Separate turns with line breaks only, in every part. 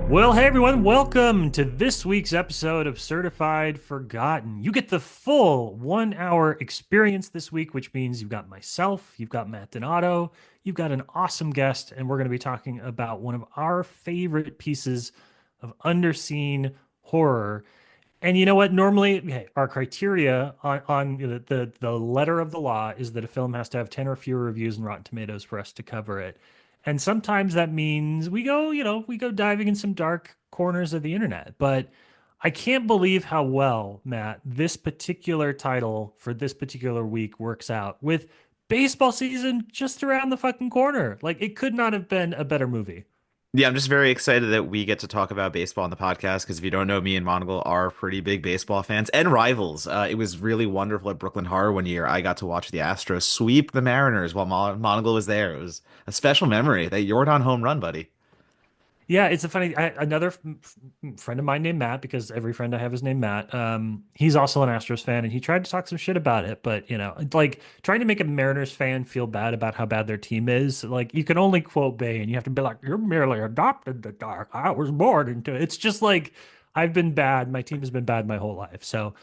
Well, hey everyone, welcome to this week's episode of Certified Forgotten. You get the full 1 hour experience this week, which means you've got myself, you've got Matt Donato, you've got an awesome guest, and we're going to be talking about one of our favorite pieces of underseen horror. And you know what? Normally, okay, our criteria on the letter of the law is that a film has to have 10 or fewer reviews in Rotten Tomatoes for us to cover it. And sometimes that means we go diving in some dark corners of the internet. But I can't believe how well, Matt, this particular title for this particular week works out with baseball season just around the fucking corner. Like it could not have been a better movie.
Yeah, I'm just very excited that we get to talk about baseball on the podcast because if you don't know, me and Monagle are pretty big baseball fans and rivals. It was really wonderful at Brooklyn Horror one year. I got to watch the Astros sweep the Mariners while Monagle was there. It was a special memory. That Jordan home run, buddy.
Yeah, it's a funny. Another friend of mine named Matt, because every friend I have is named Matt. He's also an Astros fan, and he tried to talk some shit about it. But like trying to make a Mariners fan feel bad about how bad their team is. Like you can only quote Bay, and you have to be like, "You're merely adopted the dark. I was born into it." It's just like I've been bad. My team has been bad my whole life. So,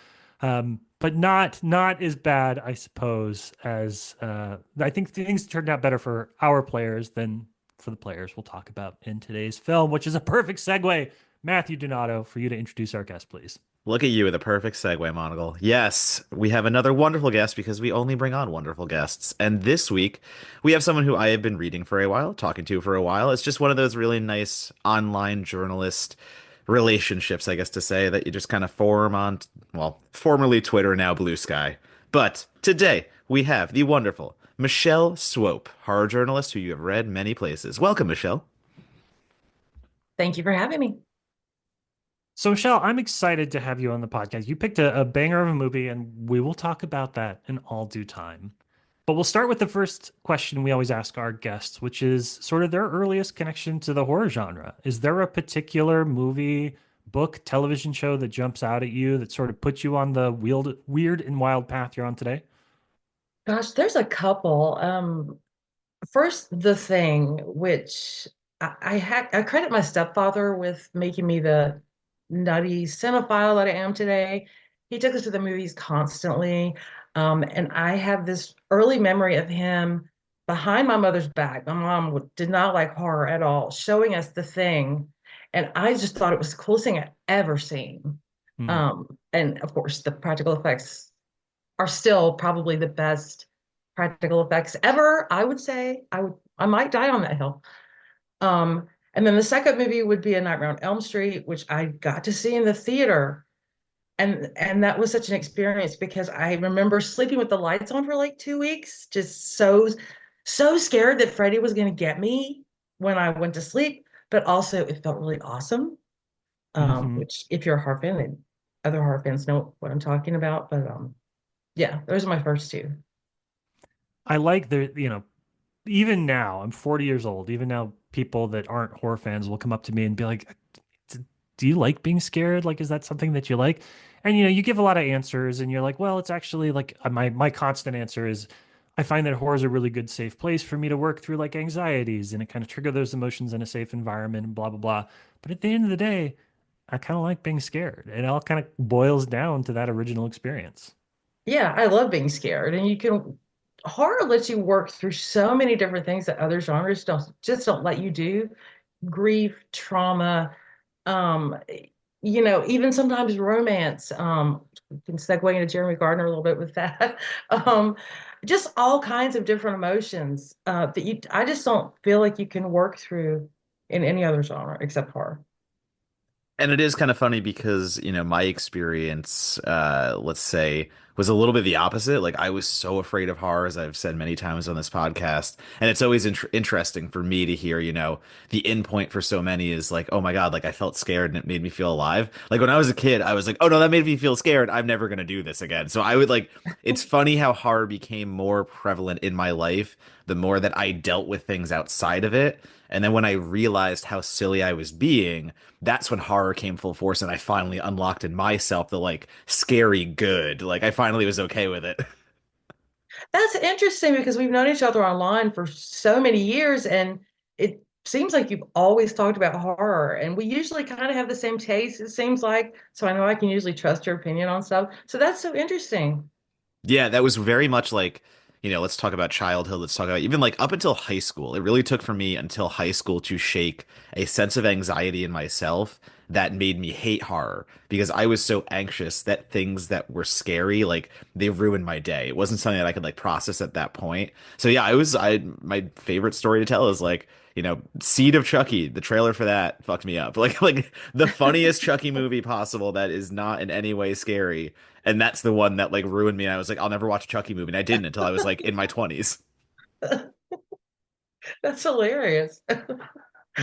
but not as bad, I suppose, as I think things turned out better for our players than for the players we'll talk about in today's film, which is a perfect segue. Matthew Donato, for you to introduce our guest, please.
Look at you with a perfect segue, Monagle. Yes, we have another wonderful guest because we only bring on wonderful guests. And this week, we have someone who I have been reading for a while, talking to for a while. It's just one of those really nice online journalist relationships, I guess to say, that you just kind of form on, well, formerly Twitter, now Blue Sky. But today, we have the wonderful Michelle Swope, horror journalist who you have read many places. Welcome, Michelle.
Thank you for having me.
So, Michelle, I'm excited to have you on the podcast. You picked a banger of a movie, and we will talk about that in all due time. But we'll start with the first question we always ask our guests, which is sort of their earliest connection to the horror genre. Is there a particular movie, book, television show that jumps out at you that sort of puts you on the weird and wild path you're on today?
Gosh, there's a couple. First, The Thing, which I credit my stepfather with making me the nutty cinephile that I am today. He took us to the movies constantly. And I have this early memory of him behind my mother's back. My mom did not like horror at all, showing us The Thing. And I just thought it was the coolest thing I'd ever seen.
Hmm.
And of course, the practical effects are still probably the best practical effects ever. I would say I might die on that hill. And then the second movie would be A Nightmare on Elm Street, which I got to see in the theater. And that was such an experience because I remember sleeping with the lights on for like 2 weeks, just so scared that Freddie was going to get me when I went to sleep, but also it felt really awesome.
Hmm.
Which if you're a horror fan, and other horror fans know what I'm talking about. But yeah, those are my first two.
I like even now, I'm 40 years old. Even now, people that aren't horror fans will come up to me and be like, Do you like being scared? Like, is that something that you like?" And you give a lot of answers, and you're like, "Well, it's actually like my constant answer is, I find that horror is a really good safe place for me to work through like anxieties, and it kind of trigger those emotions in a safe environment, and blah blah blah." But at the end of the day, I kind of like being scared. It all kind of boils down to that original experience.
Yeah, I love being scared. And you can horror lets you work through so many different things that other genres don't let you do. Grief, trauma, um, even sometimes romance. We can segue into Jeremy Gardner a little bit with that. Um, just all kinds of different emotions that I just don't feel like you can work through in any other genre except horror.
And it is kind of funny because, my experience, let's say, was a little bit the opposite. Like, I was so afraid of horror, as I've said many times on this podcast. And it's always interesting for me to hear, the end point for so many is like, oh my God, like I felt scared and it made me feel alive. Like, when I was a kid, I was like, oh no, that made me feel scared. I'm never going to do this again. So I would like, it's funny how horror became more prevalent in my life the more that I dealt with things outside of it. And then when I realized how silly I was being, that's when horror came full force and I finally unlocked in myself the like scary good. Like I finally was okay with it.
That's interesting because we've known each other online for so many years, and it. seems like you've always talked about horror, and we usually kind of have the same taste, it seems like. So I know I can usually trust your opinion on stuff. So that's so interesting.
Yeah, that was very much like, let's talk about childhood. Let's talk about even like up until high school. It really took for me until high school to shake a sense of anxiety in myself that made me hate horror because I was so anxious that things that were scary, like they ruined my day. It wasn't something that I could like process at that point. So yeah, my favorite story to tell is like, Seed of Chucky, the trailer for that fucked me up. Like the funniest Chucky movie possible that is not in any way scary, and that's the one that like ruined me. And I was like, I'll never watch a Chucky movie. And I didn't until I was like in my 20s.
That's hilarious.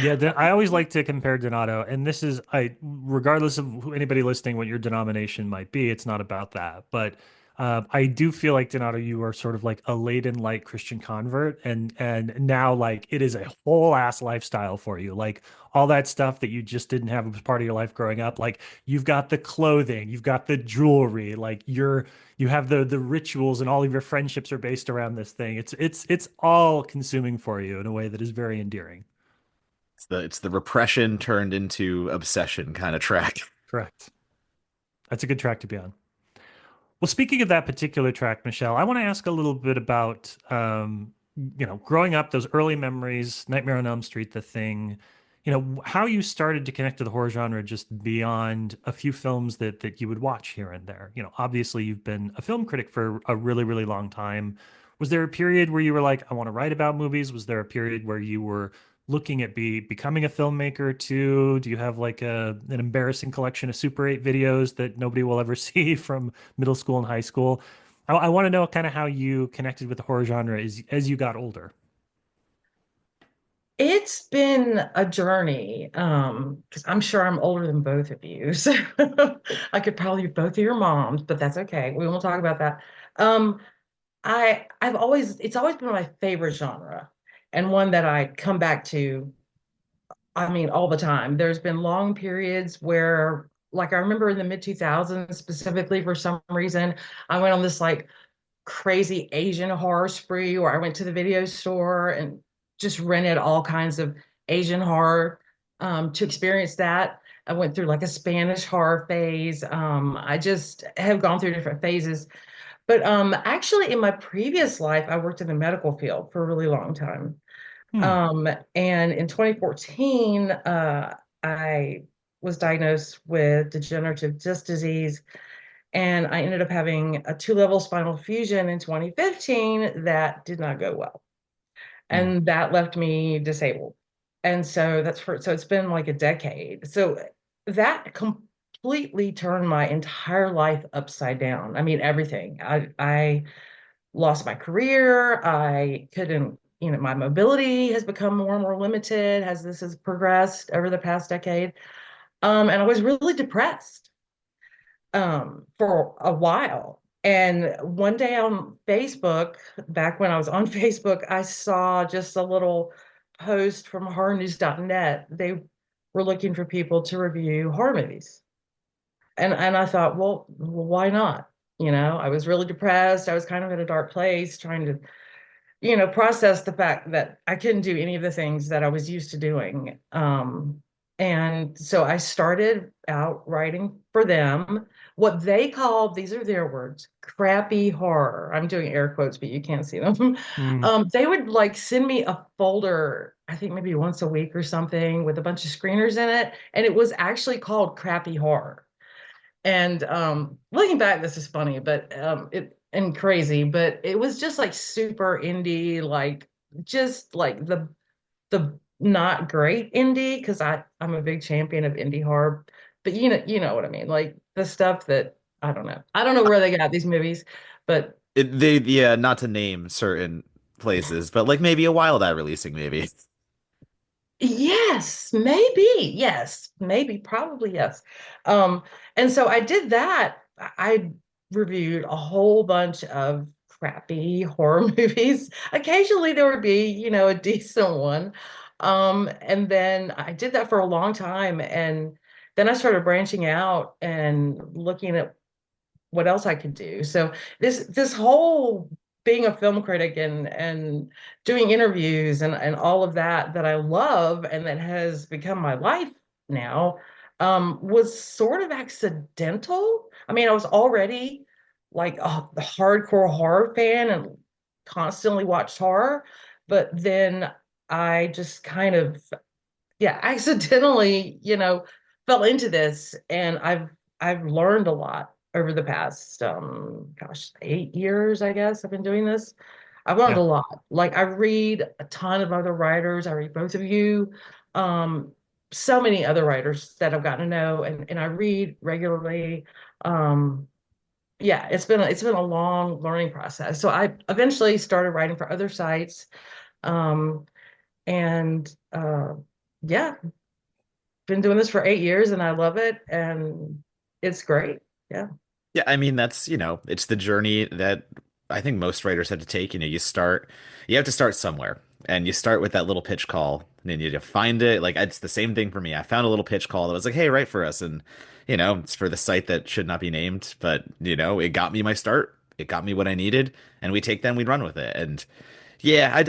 Yeah, I always like to compare Donato, and this is regardless of anybody listening, what your denomination might be, it's not about that. But I do feel like Donato, you are sort of like a late in light Christian convert, and now like it is a whole ass lifestyle for you. Like all that stuff that you just didn't have as part of your life growing up. Like you've got the clothing, you've got the jewelry, like you have the rituals, and all of your friendships are based around this thing. It's all consuming for you in a way that is very endearing.
It's the repression turned into obsession kind of track.
Correct. That's a good track to be on. Well, speaking of that particular track, Michelle, I want to ask a little bit about, growing up, those early memories, Nightmare on Elm Street, The Thing, how you started to connect to the horror genre just beyond a few films that you would watch here and there. Obviously you've been a film critic for a really, really long time. Was there a period where you were like, I want to write about movies? Was there a period where you were looking at becoming a filmmaker too? Do you have like an embarrassing collection of Super 8 videos that nobody will ever see from middle school and high school? I want to know kind of how you connected with the horror genre as you got older.
It's been a journey, because I'm sure I'm older than both of you. So I could probably be both of your moms, but that's okay. We won't talk about that. Um, it's always been my favorite genre and one that I come back to, I mean, all the time. There's been long periods where, like, I remember in the mid 2000s specifically, for some reason, I went on this like crazy Asian horror spree where I went to the video store and just rented all kinds of Asian horror, to experience that. I went through like a Spanish horror phase. I just have gone through different phases. But actually, in my previous life, I worked in the medical field for a really long time.
Hmm.
Um, and in 2014, I was diagnosed with degenerative disc disease, and I ended up having a two-level spinal fusion in 2015 that did not go well.
Hmm.
And that left me disabled. And so so it's been like a decade. So that completely turned my entire life upside down. I mean, everything. I lost my career. I couldn't, my mobility has become more and more limited as this has progressed over the past decade. And I was really depressed, for a while. And one day on Facebook, back when I was on Facebook, I saw just a little post from horrornews.net. They were looking for people to review horror movies. And I thought, well, why not? I was really depressed. I was kind of in a dark place, trying to process the fact that I couldn't do any of the things that I was used to doing. And so I started out writing for them what they called, these are their words, crappy horror. I'm doing air quotes, but you can't see them.
Hmm.
They would like send me a folder, I think maybe once a week or something, with a bunch of screeners in it. And it was actually called crappy horror. And looking back, this is funny, but it and crazy, but it was just like super indie, like just like the not great indie, because I'm a big champion of indie horror, but you know what I mean, like the stuff that I don't know where they got these movies, but
Yeah, not to name certain places, but like maybe a Wild Eye releasing, maybe.
yes, maybe. Yes, maybe, probably yes. Um, and so I did that. I reviewed a whole bunch of crappy horror movies. Occasionally there would be, a decent one. And then I did that for a long time. And then I started branching out and looking at what else I could do. So this whole being a film critic and doing interviews and all of that that I love and that has become my life now, was sort of accidental. I mean, I was already like a hardcore horror fan and constantly watched horror, but then I just kind of, yeah, accidentally, fell into this, and I've learned a lot over the past gosh, 8 years, I guess I've been doing this. I've learned a
Yeah.
lot. Like I read a ton of other writers. I read both of you. Um, so many other writers that I've gotten to know, and I read regularly. Um, yeah, it's been a long learning process. So I eventually started writing for other sites. Um, and yeah, been doing this for 8 years and I love it and it's great. Yeah.
Yeah, I mean that's, it's the journey that I think most writers have to take. You have to start somewhere. And you start with that little pitch call, and then you find it. Like it's the same thing for me. I found a little pitch call that was like, "Hey, write for us." And it's for the site that should not be named, but it got me my start. It got me what I needed, and we take them, we run with it. And yeah,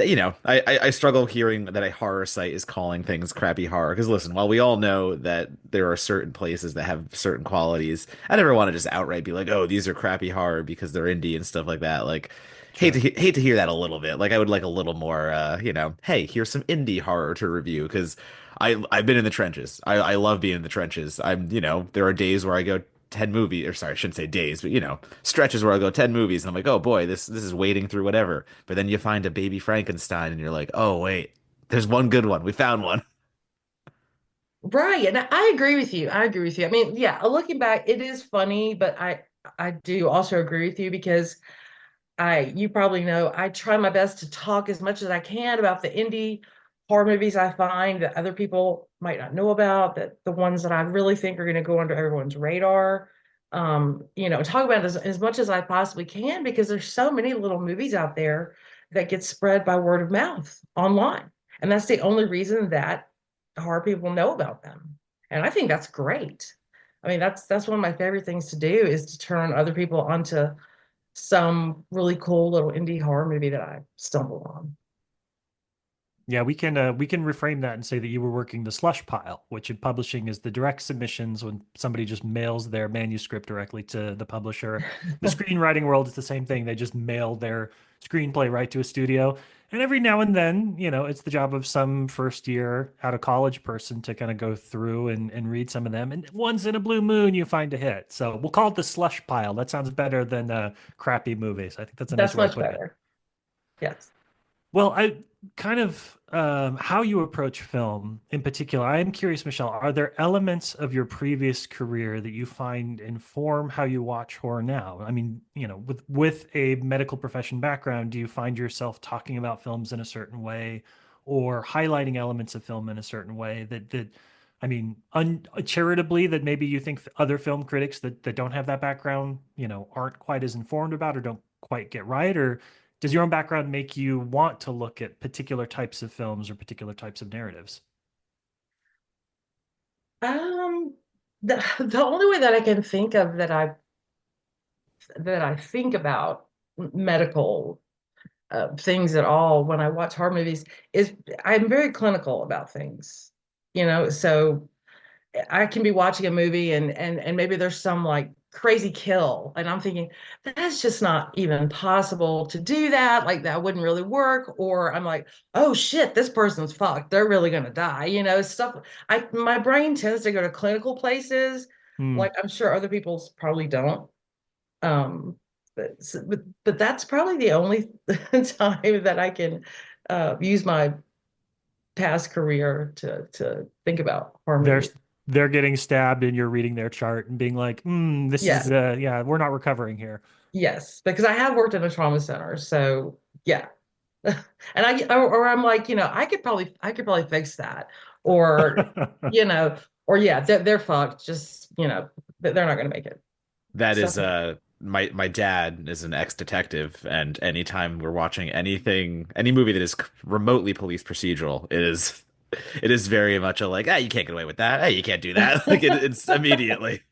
I struggle hearing that a horror site is calling things crappy horror. Because listen, while we all know that there are certain places that have certain qualities, I never want to just outright be like, "Oh, these are crappy horror because they're indie and stuff like that." Like,
Sure.
hate to hear that a little bit. Like, I would like a little more, hey, here's some indie horror to review because I've been in the trenches. I love being in the trenches. There are days where I go 10 movies, or sorry, I shouldn't say days, but stretches where I go 10 movies and I'm like, oh boy, this is wading through whatever. But then you find a baby Frankenstein and you're like, oh wait, there's one good one. We found one.
Right. And I agree with you. I agree with you. I mean, yeah, looking back, it is funny, but I do also agree with you because you probably know, I try my best to talk as much as I can about the indie horror movies I find that other people might not know about, that the ones that I really think are going to go under everyone's radar. Talk about it as much as I possibly can because there's so many little movies out there that get spread by word of mouth online. And that's the only reason that horror people know about them. And I think that's great. I mean, that's one of my favorite things to do is to turn other people onto some really cool little indie horror movie that I stumbled on.
Yeah, we can reframe that and say that you were working the slush pile, which in publishing is the direct submissions when somebody just mails their manuscript directly to the publisher. The screenwriting world is the same thing. They just mail their screenplay right to a studio. And every now and then, it's the job of some first year out of college person to kind of go through and read some of them. And once in a blue moon, you find a hit. So we'll call it the slush pile. That sounds better than crappy movies. I think that's a nice
That's
way of
much
putting it.
better. Yes.
Well, I kind of how you approach film in particular. I am curious, Michelle, are there elements of your previous career that you find inform how you watch horror now? I mean, with a medical profession background, do you find yourself talking about films in a certain way or highlighting elements of film in a certain way that I mean, charitably that maybe you think other film critics that don't have that background, aren't quite as informed about or don't quite get right, or does your own background make you want to look at particular types of films or particular types of narratives?
Um, the only way that I can think of that I think about medical things at all when I watch horror movies is I'm very clinical about things, so I can be watching a movie and maybe there's some like crazy kill and I'm thinking that's just not even possible to do that. Like that wouldn't really work. Or I'm like, oh shit, this person's fucked. They're really gonna die. Stuff. My brain tends to go to clinical places.
Hmm.
Like I'm sure other people's probably don't. Um, but that's probably the only time that I can use my past career to think about horror
They're
movies.
they're getting stabbed and you're reading their chart and being like, this is
Yeah.
yeah, we're not recovering here.
Yes, because I have worked in a trauma center, so yeah. And or I'm like, I could probably fix that, or yeah, they're fucked. Just they're not gonna make it.
That
So
is my dad is an ex-detective, and anytime we're watching any movie that is remotely police procedural, it is very much a like, ah, you can't get away with that. Hey, you can't do that. Like it's immediately.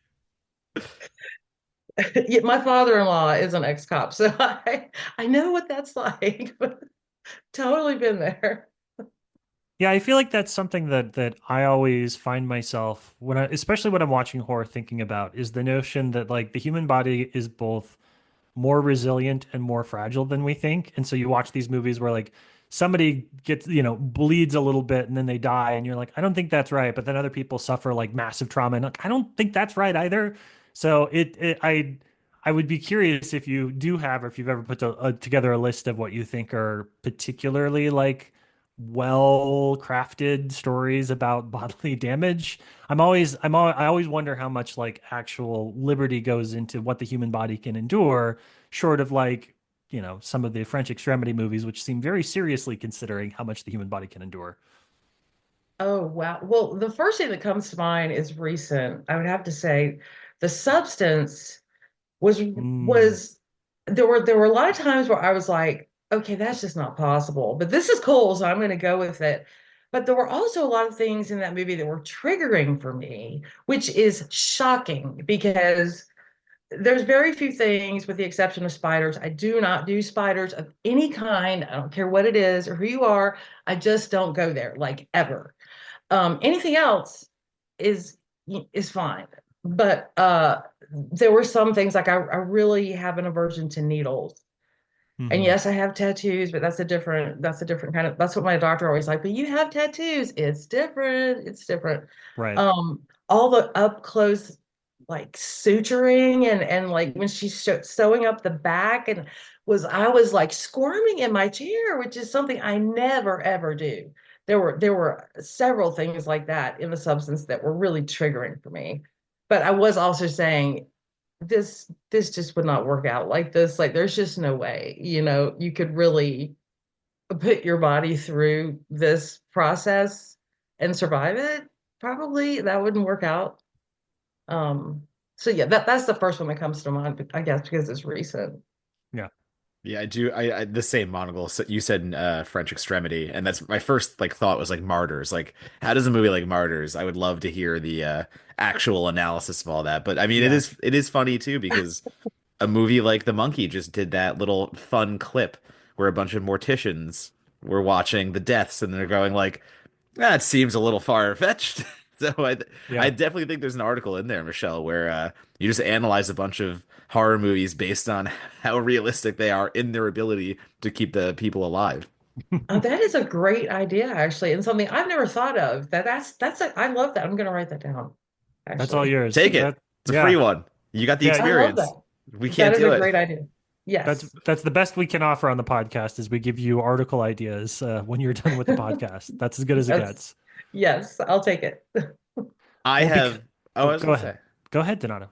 Yeah, my father-in-law is an ex-cop, so I know what that's like. Totally been there.
Yeah, I feel like that's something that I always find myself when especially when I'm watching horror thinking about is the notion that like the human body is both more resilient and more fragile than we think. And so you watch these movies where like somebody gets, bleeds a little bit and then they die and you're like, I don't think that's right. But then other people suffer like massive trauma and like, I don't think that's right either. So I would be curious if you do have or if you've ever put together a list of what you think are particularly like well crafted stories about bodily damage. I always wonder how much like actual liberty goes into what the human body can endure, short of like, some of the French extremity movies, which seem very seriously considering how much the human body can endure.
Oh, wow. Well, the first thing that comes to mind is recent. I would have to say the substance was
Mm,
was there were a lot of times where I was like, okay, that's just not possible. But this is cool, so I'm going to go with it. But there were also a lot of things in that movie that were triggering for me, which is shocking because there's very few things, with the exception of spiders. I do not do spiders of any kind. I don't care what it is or who you are. I just don't go there, like ever. Anything else is is fine. But there were some things like I really have an aversion to needles. And
hmm
yes, I have tattoos, but that's a different kind of, that's what my doctor always like, but you have tattoos. It's different. It's different.
right.
All the up close like suturing and like when she's sewing up the back and I was like squirming in my chair, which is something I never ever do. There were several things like that in the substance that were really triggering for me. But I was also saying this just would not work out like this. Like there's just no way, you could really put your body through this process and survive it. Probably that wouldn't work out. So yeah, that's the first one that comes to mind, I guess because it's recent.
Yeah.
Yeah, I do. I the same monocle. So you said French Extremity, and that's my first like thought was like Martyrs. Like, how does a movie like Martyrs? I would love to hear the actual analysis of all that. But I mean, it
Yeah.
is funny too because a movie like The Monkey just did that little fun clip where a bunch of morticians were watching the deaths, and they're going like, that seems a little far-fetched. So I
Yeah.
definitely think there's an article in there, Michelle, where you just analyze a bunch of horror movies based on how realistic they are in their ability to keep the people alive.
That is a great idea, actually, and something I've never thought of. I love that. I'm going to write that down,
That's all
actually.
yours.
Take it. It's a free
Yeah.
one. You got the
Yeah.
I love
experience.
that.
We
That
can't
is a
do it.
great idea.
That's
Yes.
that's the best we can offer on the podcast is we give you article ideas when you're done with the podcast. That's as good as it
Yes.
gets.
Yes, I'll take it.
I
Well,
have. Oh,
oh,
I was
go
gonna
ahead.
say.
Go ahead, Donato.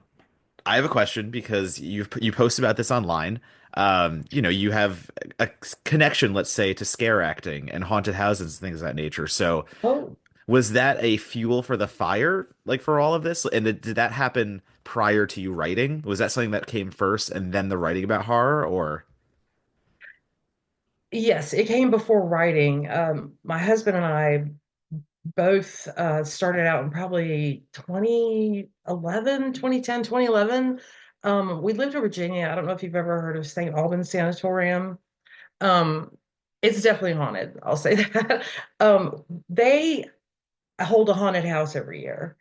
I have a question because you post about this online. You have a connection, let's say, to scare acting and haunted houses and things of that nature. So,
Oh,
was that a fuel for the fire, like for all of this? And did that happen prior to you writing? Was that something that came first and then the writing about horror, or?
yes, it came before writing. My husband and I both started out in probably 2011, 2010, 2011. We lived in Virginia. I don't know if you've ever heard of St. Albans Sanatorium. Um, it's definitely haunted. I'll say that. They hold a haunted house every year.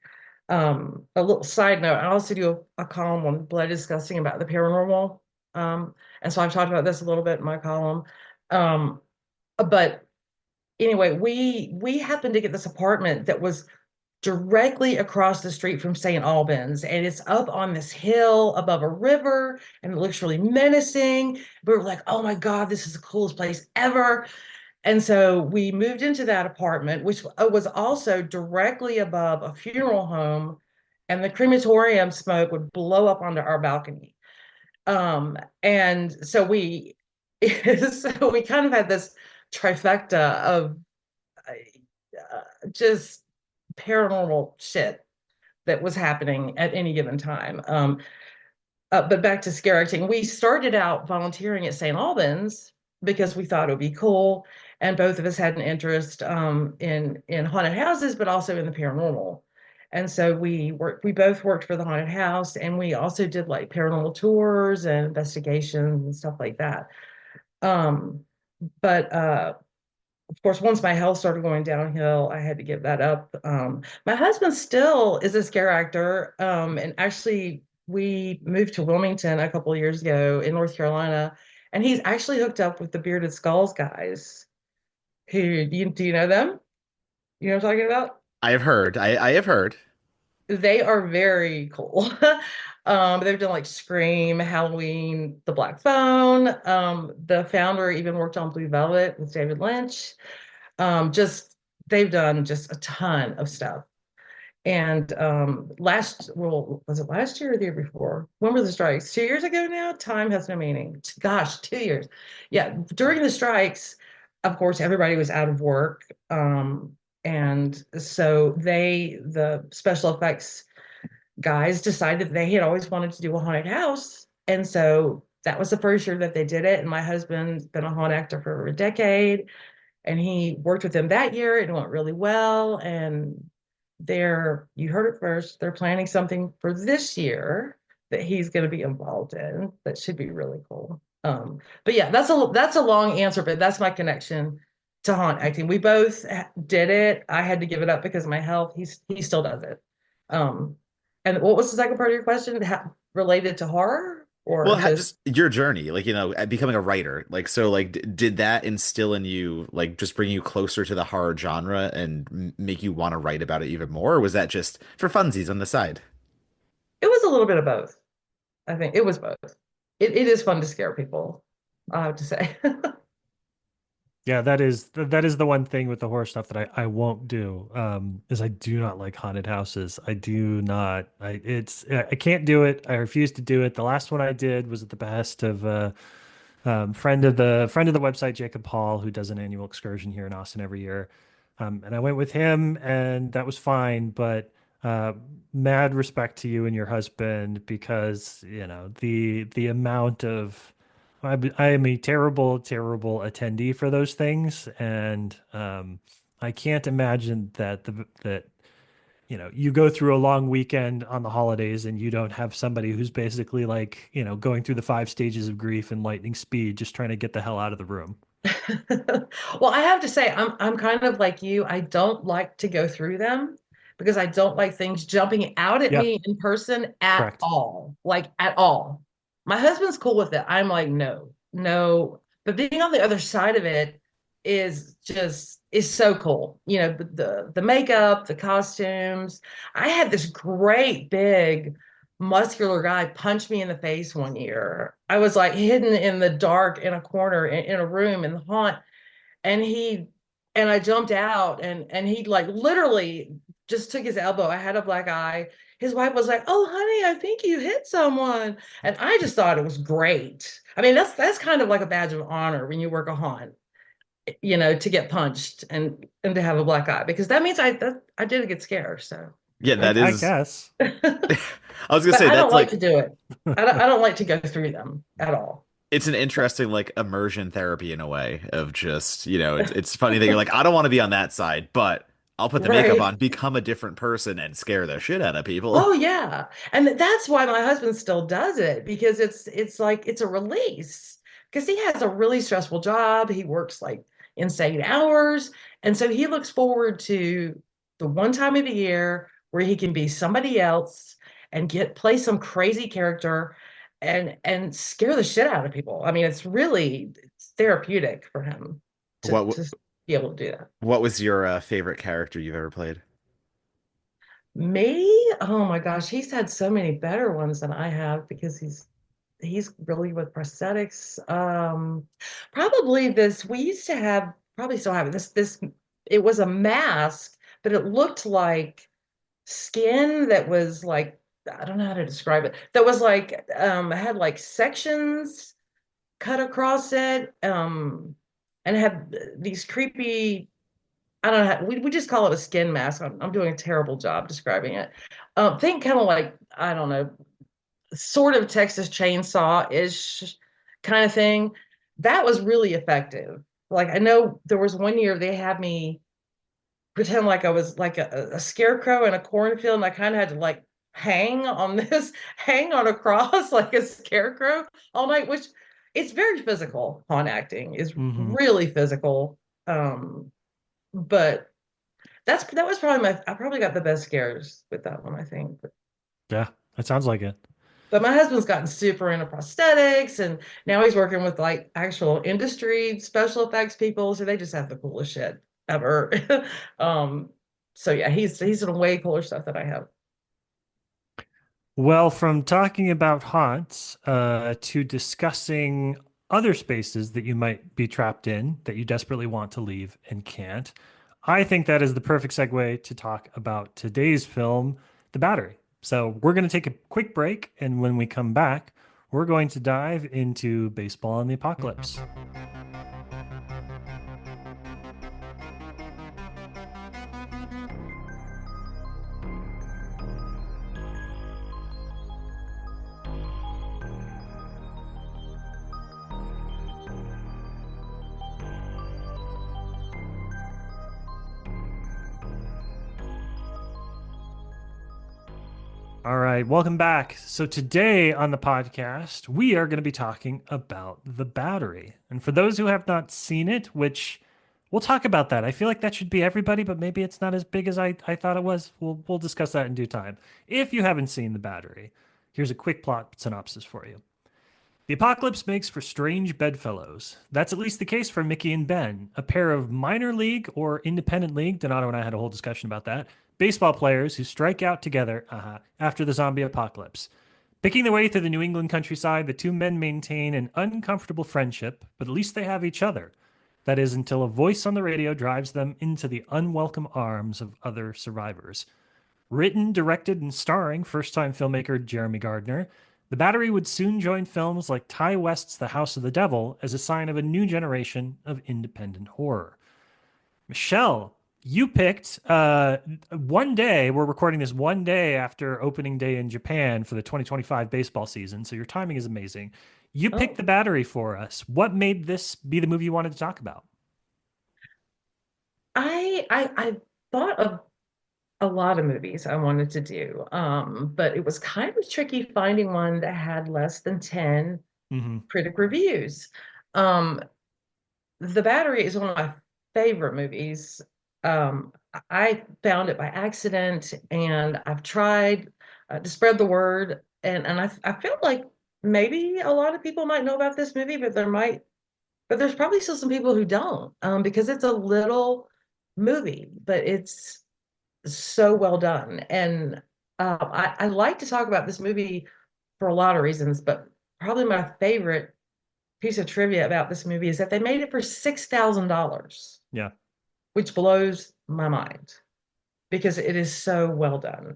A little side note, I also do a column on Blood Disgusting about the paranormal. And so I've talked about this a little bit in my column. Um, but anyway, we happened to get this apartment that was directly across the street from St. Albans, and it's up on this hill above a river, and it looks really menacing. We were like, oh my God, this is the coolest place ever. And so we moved into that apartment, which was also directly above a funeral home, and the crematorium smoke would blow up onto our balcony. And so so we kind of had this trifecta of just paranormal shit that was happening at any given time. But back to scare acting, we started out volunteering at St. Albans because we thought it would be cool, and both of us had an interest in haunted houses, but also in the paranormal. And so we both worked for the haunted house, and we also did like paranormal tours and investigations and stuff like that. Um, but of course, once my health started going downhill, I had to give that up. My husband still is a scare actor. And actually, we moved to Wilmington a couple of years ago in North Carolina, and he's actually hooked up with the Bearded Skulls guys. Do you know them? You know what I'm talking about?
I have heard. I have heard.
They are very cool. They've done like Scream, Halloween, The Black Phone. The founder even worked on Blue Velvet with David Lynch. Just they've done just a ton of stuff. And well, was it last year or the year before? When were the strikes? 2 years ago now? Time has no meaning. Gosh, 2 years. Yeah, during the strikes, of course, everybody was out of work. And so the special effects guys decided they had always wanted to do a haunted house. And so that was the first year that they did it. And my husband's been a haunt actor for a decade, and he worked with them that year and it went really well. And you heard it first, they're planning something for this year that he's going to be involved in that should be really cool. But yeah, that's a long answer, but that's my connection to haunt acting. We both did it. I had to give it up because of my health. He still does it. um and what was the second part of your question? Related to horror or
Well,
just
just your journey, like, at becoming a writer. Like, so, like, did that instill in you, like, just bring you closer to the horror genre and make you want to write about it even more? Or was that just for funsies on the side?
it was a little bit of both. I think it was both. It is fun to scare people, I have to say.
Yeah, that is the one thing with the horror stuff that I won't do. Is I do not like haunted houses. I do not. I can't do it. I refuse to do it. The last one I did was at the behest of friend of the website, Jacob Hall, who does an annual excursion here in Austin every year. And I went with him, and that was fine. But uh, mad respect to you and your husband, because the amount of I am a terrible, terrible attendee for those things, and I can't imagine that you go through a long weekend on the holidays and you don't have somebody who's basically like, going through the 5 stages of grief in lightning speed, just trying to get the hell out of the room.
Well, I have to say, I'm kind of like you. I don't like to go through them because I don't like things jumping out at
Yeah,
me in person at
correct.
all. Like at all. My husband's cool with it. I'm like, no, no. But being on the other side of it is so cool. The makeup, the costumes. I had this great big muscular guy punch me in the face one year. I was like hidden in the dark in a corner in a room in the haunt, and I jumped out, and he like literally just took his elbow. I had a black eye. His wife was like, "Oh, honey, I think you hit someone," and I just thought it was great. I mean, that's kind of like a badge of honor when you work a haunt, to get punched and to have a black eye, because that means I did get scared. So,
Yeah,
I,
that
I
is.
guess.
but
I was gonna say
I don't
that's
like to
like
do it. I don't like to go through them at all.
it's an interesting like immersion therapy in a way of just, it's funny that you're like, I don't want to be on that side, but I'll put the makeup
Right.
on, become a different person, and scare the shit out of people.
Oh yeah. And that's why my husband still does it, because it's like it's a release, because he has a really stressful job. He works like insane hours. And so he looks forward to the one time of the year where he can be somebody else and get play some crazy character and scare the shit out of people. I mean, it's therapeutic for him to
What
to be able to do that.
what was your favorite character you've ever played?
Me? Oh my gosh, he's had so many better ones than I have because he's really with prosthetics. Probably this we used to have, probably still have it. This it was a mask, but it looked like skin that was like, I don't know how to describe it. That was like it had like sections cut across it. And it had these creepy, I don't know. We just call it a skin mask. I'm doing a terrible job describing it. Think kind of like, I don't know, sort of Texas Chainsaw-ish kind of thing. That was really effective. Like I know there was one year they had me pretend like I was like a scarecrow in a cornfield, and I kind of had to like hang on a cross like a scarecrow all night, which it's very physical. Pawn acting is
Hmm.
really physical. But that was probably I probably got the best scares with that one, I think.
Yeah, that sounds like it.
But my husband's gotten super into prosthetics, and now he's working with like actual industry special effects people, so they just have the coolest shit ever. um, so yeah, he's done way cooler stuff than I have.
Well, from talking about haunts to discussing other spaces that you might be trapped in that you desperately want to leave and can't, I think that is the perfect segue to talk about today's film, The Battery. So we're going to take a quick break, and when we come back, we're going to dive into baseball and the apocalypse. All right, welcome back. So today on the podcast, we are going to be talking about The Battery. And for those who have not seen it, which we'll talk about that. I feel like that should be everybody, but maybe it's not as big as I thought it was. We'll discuss that in due time. If you haven't seen The Battery, here's a quick plot synopsis for you. The apocalypse makes for strange bedfellows. That's at least the case for Mickey and Ben, a pair of minor league or independent league, Donato and I had a whole discussion about that, baseball players who strike out together after the zombie apocalypse. Picking their way through the New England countryside, the two men maintain an uncomfortable friendship, but at least they have each other. That is, until a voice on the radio drives them into the unwelcome arms of other survivors. Written, directed, and starring first time filmmaker Jeremy Gardner, The Battery would soon join films like Ty West's The House of the Devil as a sign of a new generation of independent horror. Michelle, you picked one day, we're recording this one day after opening day in Japan for the 2025 baseball season, so your timing is amazing. You picked
Oh,
The Battery for us. What made this be the movie you wanted to talk about?
I thought of a lot of movies I wanted to do, but it was kind of tricky finding one that had less than 10
Hmm.
critic reviews. Um, The Battery is one of my favorite movies. I found it by accident, and I've tried to spread the word, and I felt like maybe a lot of people might know about this movie, but there's probably still some people who don't, because it's a little movie, but it's so well done. And I like to talk about this movie for a lot of reasons, but probably my favorite piece of trivia about this movie is that they made it for $6,000,
Yeah.
which blows my mind because it is so well done.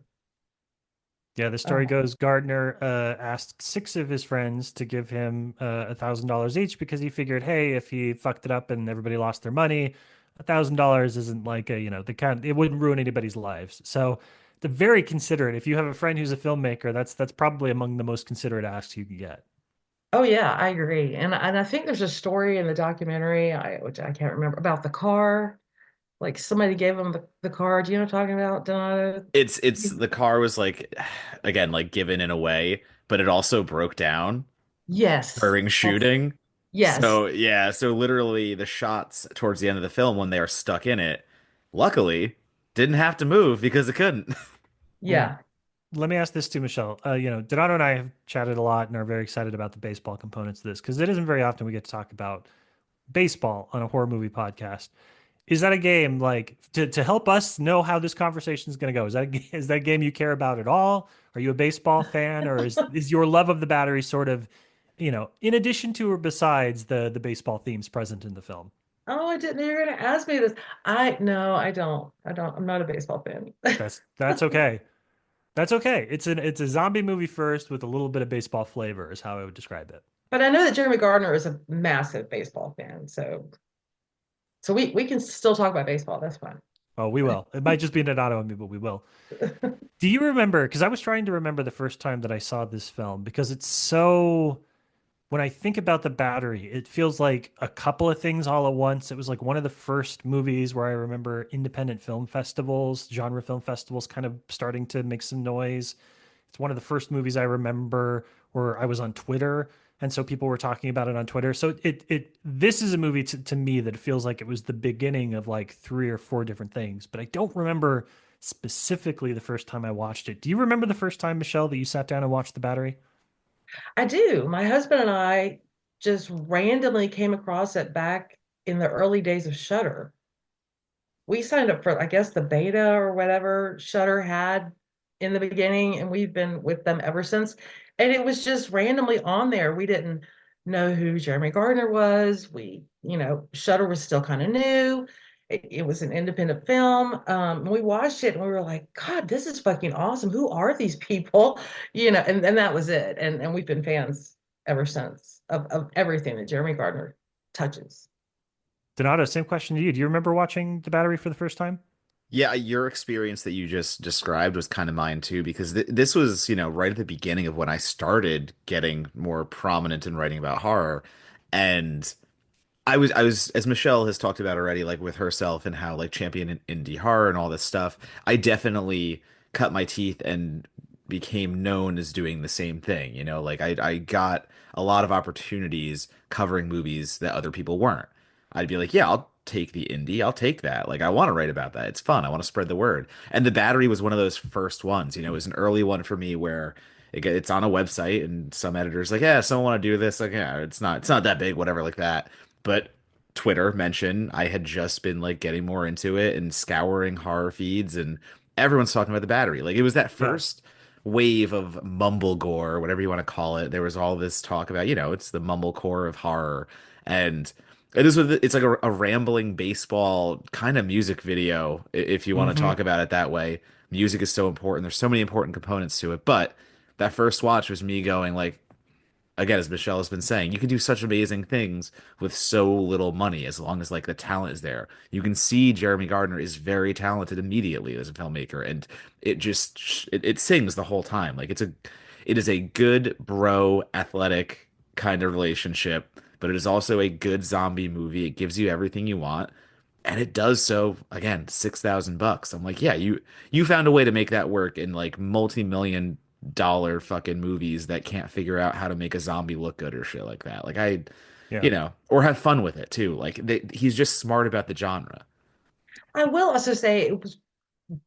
Yeah, the story
Um,
goes Gardner asked six of his friends to give him $1,000 each because he figured, hey, if he fucked it up and everybody lost their money, $1,000 isn't like a, the kind, it wouldn't ruin anybody's lives. So they're very considerate. If you have a friend who's a filmmaker, that's probably among the most considerate asks you can get.
oh yeah, I agree. And I think there's a story in the documentary, which I can't remember, about the car. Like somebody gave them the car. Do you know what I'm talking about, Donato?
It's the car was like again like given in a way, but it also broke down
Yes.
during
Yes.
shooting.
Yes.
So yeah, so literally the shots towards the end of the film when they are stuck in it, luckily didn't have to move because it couldn't.
Well,
Yeah.
let me ask this to Michelle. Donato and I have chatted a lot and are very excited about the baseball components of this because it isn't very often we get to talk about baseball on a horror movie podcast. Is that a game like to help us know how this conversation is going to go? Is that a game you care about at all? Are you a baseball fan, or is your love of the battery sort of, in addition to or besides the baseball themes present in the film?
Oh, I didn't know you were gonna ask me this. I no, I don't. I don't. I'm not a baseball fan.
That's okay. That's okay. It's a zombie movie first with a little bit of baseball flavor, is how I would describe it.
But I know that Jeremy Gardner is a massive baseball fan, so we can still talk about baseball. That's fine.
Oh, we will. It might just be an auto on me, but we will. Do you remember? Because I was trying to remember the first time that I saw this film because it's so when I think about the battery, it feels like a couple of things all at once. It was like one of the first movies where I remember independent film festivals, genre film festivals kind of starting to make some noise. It's one of the first movies I remember where I was on Twitter, and so people were talking about it on Twitter. So this is a movie to me that feels like it was the beginning of like three or four different things, but I don't remember specifically the first time I watched it. Do you remember the first time, Michelle, that you sat down and watched The Battery?
I do. My husband and I just randomly came across it back in the early days of Shudder. We signed up for, I guess, the beta or whatever Shudder had in the beginning, and we've been with them ever since. And it was just randomly on there. We didn't know who Jeremy Gardner was. Shudder was still kind of new. It was an independent film. We watched it and we were like, God, this is fucking awesome. Who are these people? And that was it. And we've been fans ever since of everything that Jeremy Gardner touches.
Donato, same question to you. Do you remember watching The Battery for the first time?
Yeah, your experience that you just described was kind of mine too, because this was, right at the beginning of when I started getting more prominent in writing about horror. And I was, as Michelle has talked about already, like with herself and how like champion indie horror and all this stuff. I definitely cut my teeth and became known as doing the same thing. Like I got a lot of opportunities covering movies that other people weren't. I'd be like, yeah, I'll take the indie, I'll take that. Like I want to write about that. It's fun. I want to spread the word. And The Battery was one of those first ones. It was an early one for me where it's on a website and some editors like, yeah, someone want to do this. Like, yeah, it's not that big, whatever, like that. But Twitter mentioned I had just been like getting more into it and scouring horror feeds, and everyone's talking about The Battery. Like it was that
Yeah.
first wave of mumblecore, whatever you want to call it. There was all this talk about, it's the mumblecore of horror. And it's like a rambling baseball kind of music video, if you want to
Hmm.
talk about it that way. Music is so important. There's so many important components to it. But that first watch was me going like, again, as Michelle has been saying, you can do such amazing things with so little money as long as like the talent is there. You can see Jeremy Gardner is very talented immediately as a filmmaker, and it sings the whole time. Like it is a good bro athletic kind of relationship, but it is also a good zombie movie. It gives you everything you want. And it does so again, $6,000. I'm like, yeah, you found a way to make that work in like multi-million dollar fucking movies that can't figure out how to make a zombie look good or shit like that. Like
Yeah.
or have fun with it too. Like he's just smart about the genre.
I will also say it was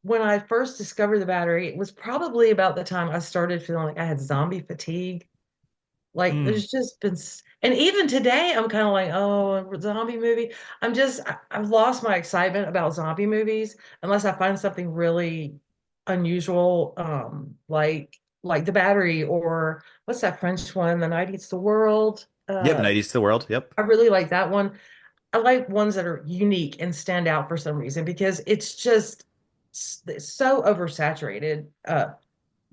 when I first discovered the battery, it was probably about the time I started feeling like I had zombie fatigue. Like
Mm.
there's just been, and even today, I'm kind of like, oh, a zombie movie. I've lost my excitement about zombie movies unless I find something really unusual, like The Battery or what's that French one, The Night Eats the World.
Yep, Night Eats the World. Yep.
I really like that one. I like ones that are unique and stand out for some reason because it's just it's so oversaturated. The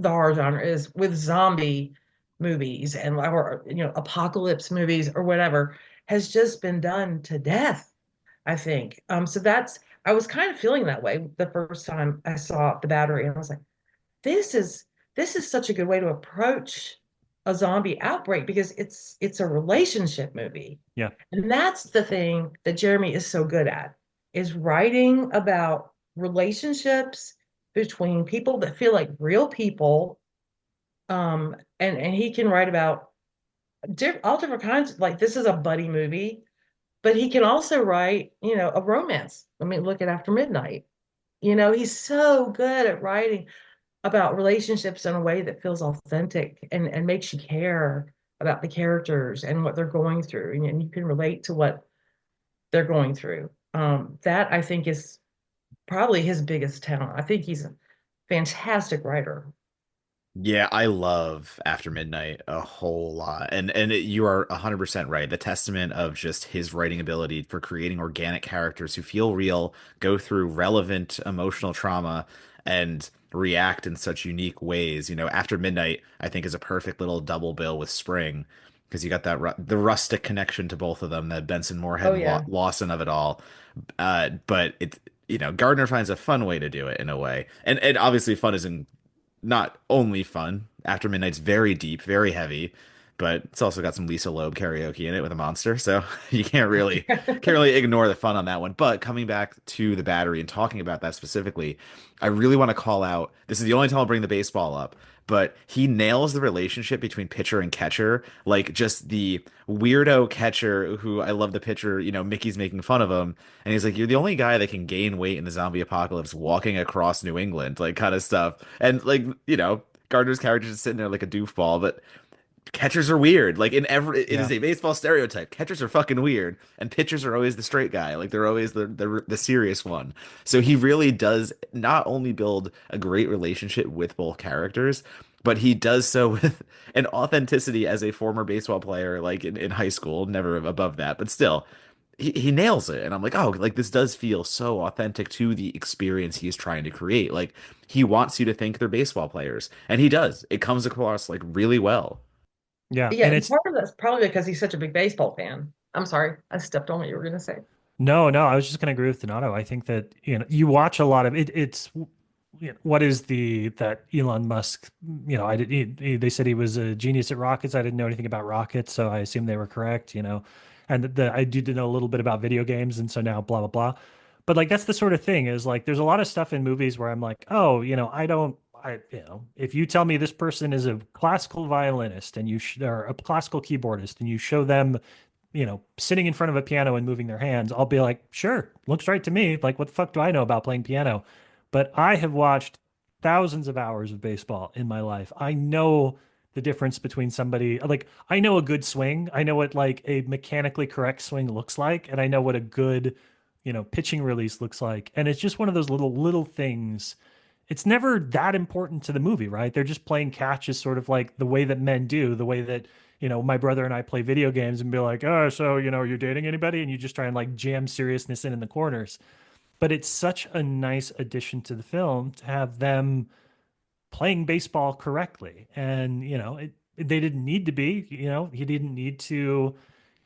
horror genre is with zombie movies and or apocalypse movies or whatever has just been done to death, I think. So that's I was kind of feeling that way the first time I saw The Battery, and I was like, this is this is such a good way to approach a zombie outbreak because it's a relationship movie.
Yeah.
And that's the thing that Jeremy is so good at is writing about relationships between people that feel like real people. And he can write about all different kinds. Like this is a buddy movie, but he can also write, a romance. I mean, look at After Midnight. He's so good at writing about relationships in a way that feels authentic and makes you care about the characters and what they're going through, and you can relate to what they're going through. That I think is probably his biggest talent. I think he's a fantastic writer.
Yeah, I love After Midnight a whole lot. And you are 100% right. The testament of just his writing ability for creating organic characters who feel real, go through relevant emotional trauma, and react in such unique ways. After Midnight, I think is a perfect little double bill with Spring because you got the rustic connection to both of them, that Benson Moorhead
Oh
and
yeah.
Lawson of it all. But Gardner finds a fun way to do it in a way. And obviously fun isn't not only fun. After Midnight's very deep, very heavy, but it's also got some Lisa Loeb karaoke in it with a monster, so you can't really ignore the fun on that one. But coming back to the Battery and talking about that specifically, I really want to call out, this is the only time I'll bring the baseball up, but he nails the relationship between pitcher and catcher, like just the weirdo catcher who, I love the pitcher, Mickey's making fun of him, and he's like, "You're the only guy that can gain weight in the zombie apocalypse walking across New England," like kind of stuff. And like, Gardner's character is sitting there like a doofball, but catchers are weird. Like it is
Yeah.
a baseball stereotype. Catchers are fucking weird, and pitchers are always the straight guy. Like they're always the serious one. So he really does not only build a great relationship with both characters, but he does so with an authenticity as a former baseball player, like in high school, never above that, but still. He nails it, and I'm like, oh, like this does feel so authentic to the experience he's trying to create. Like he wants you to think they're baseball players, and he does. It comes across like really well.
Yeah.
Yeah,
And
and
it's
part of that's probably because he's such a big baseball fan. I'm sorry, I stepped on what you were going to say.
No, no, I was just going to agree with Donato. I think that, you watch a lot of it. What is that Elon Musk, I did, they said he was a genius at rockets. I didn't know anything about rockets, so I assume they were correct, and I do know a little bit about video games. And so now blah, blah, blah. But like, that's the sort of thing is like, there's a lot of stuff in movies where I'm like, oh, I don't, if you tell me this person is a classical violinist and or a classical keyboardist and you show them sitting in front of a piano and moving their hands, I'll be like, sure, looks right to me. Like, what the fuck do I know about playing piano? But I have watched thousands of hours of baseball in my life. I know the difference between somebody like I know a good swing. I know what like a mechanically correct swing looks like, and I know what a good, pitching release looks like. And it's just one of those little things. It's never that important to the movie, right? They're just playing catch as sort of like the way that men do, the way that my brother and I play video games and be like, oh, so, you're dating anybody? And you just try and like jam seriousness in the corners. But it's such a nice addition to the film to have them playing baseball correctly. And, they didn't need to be, he didn't need to.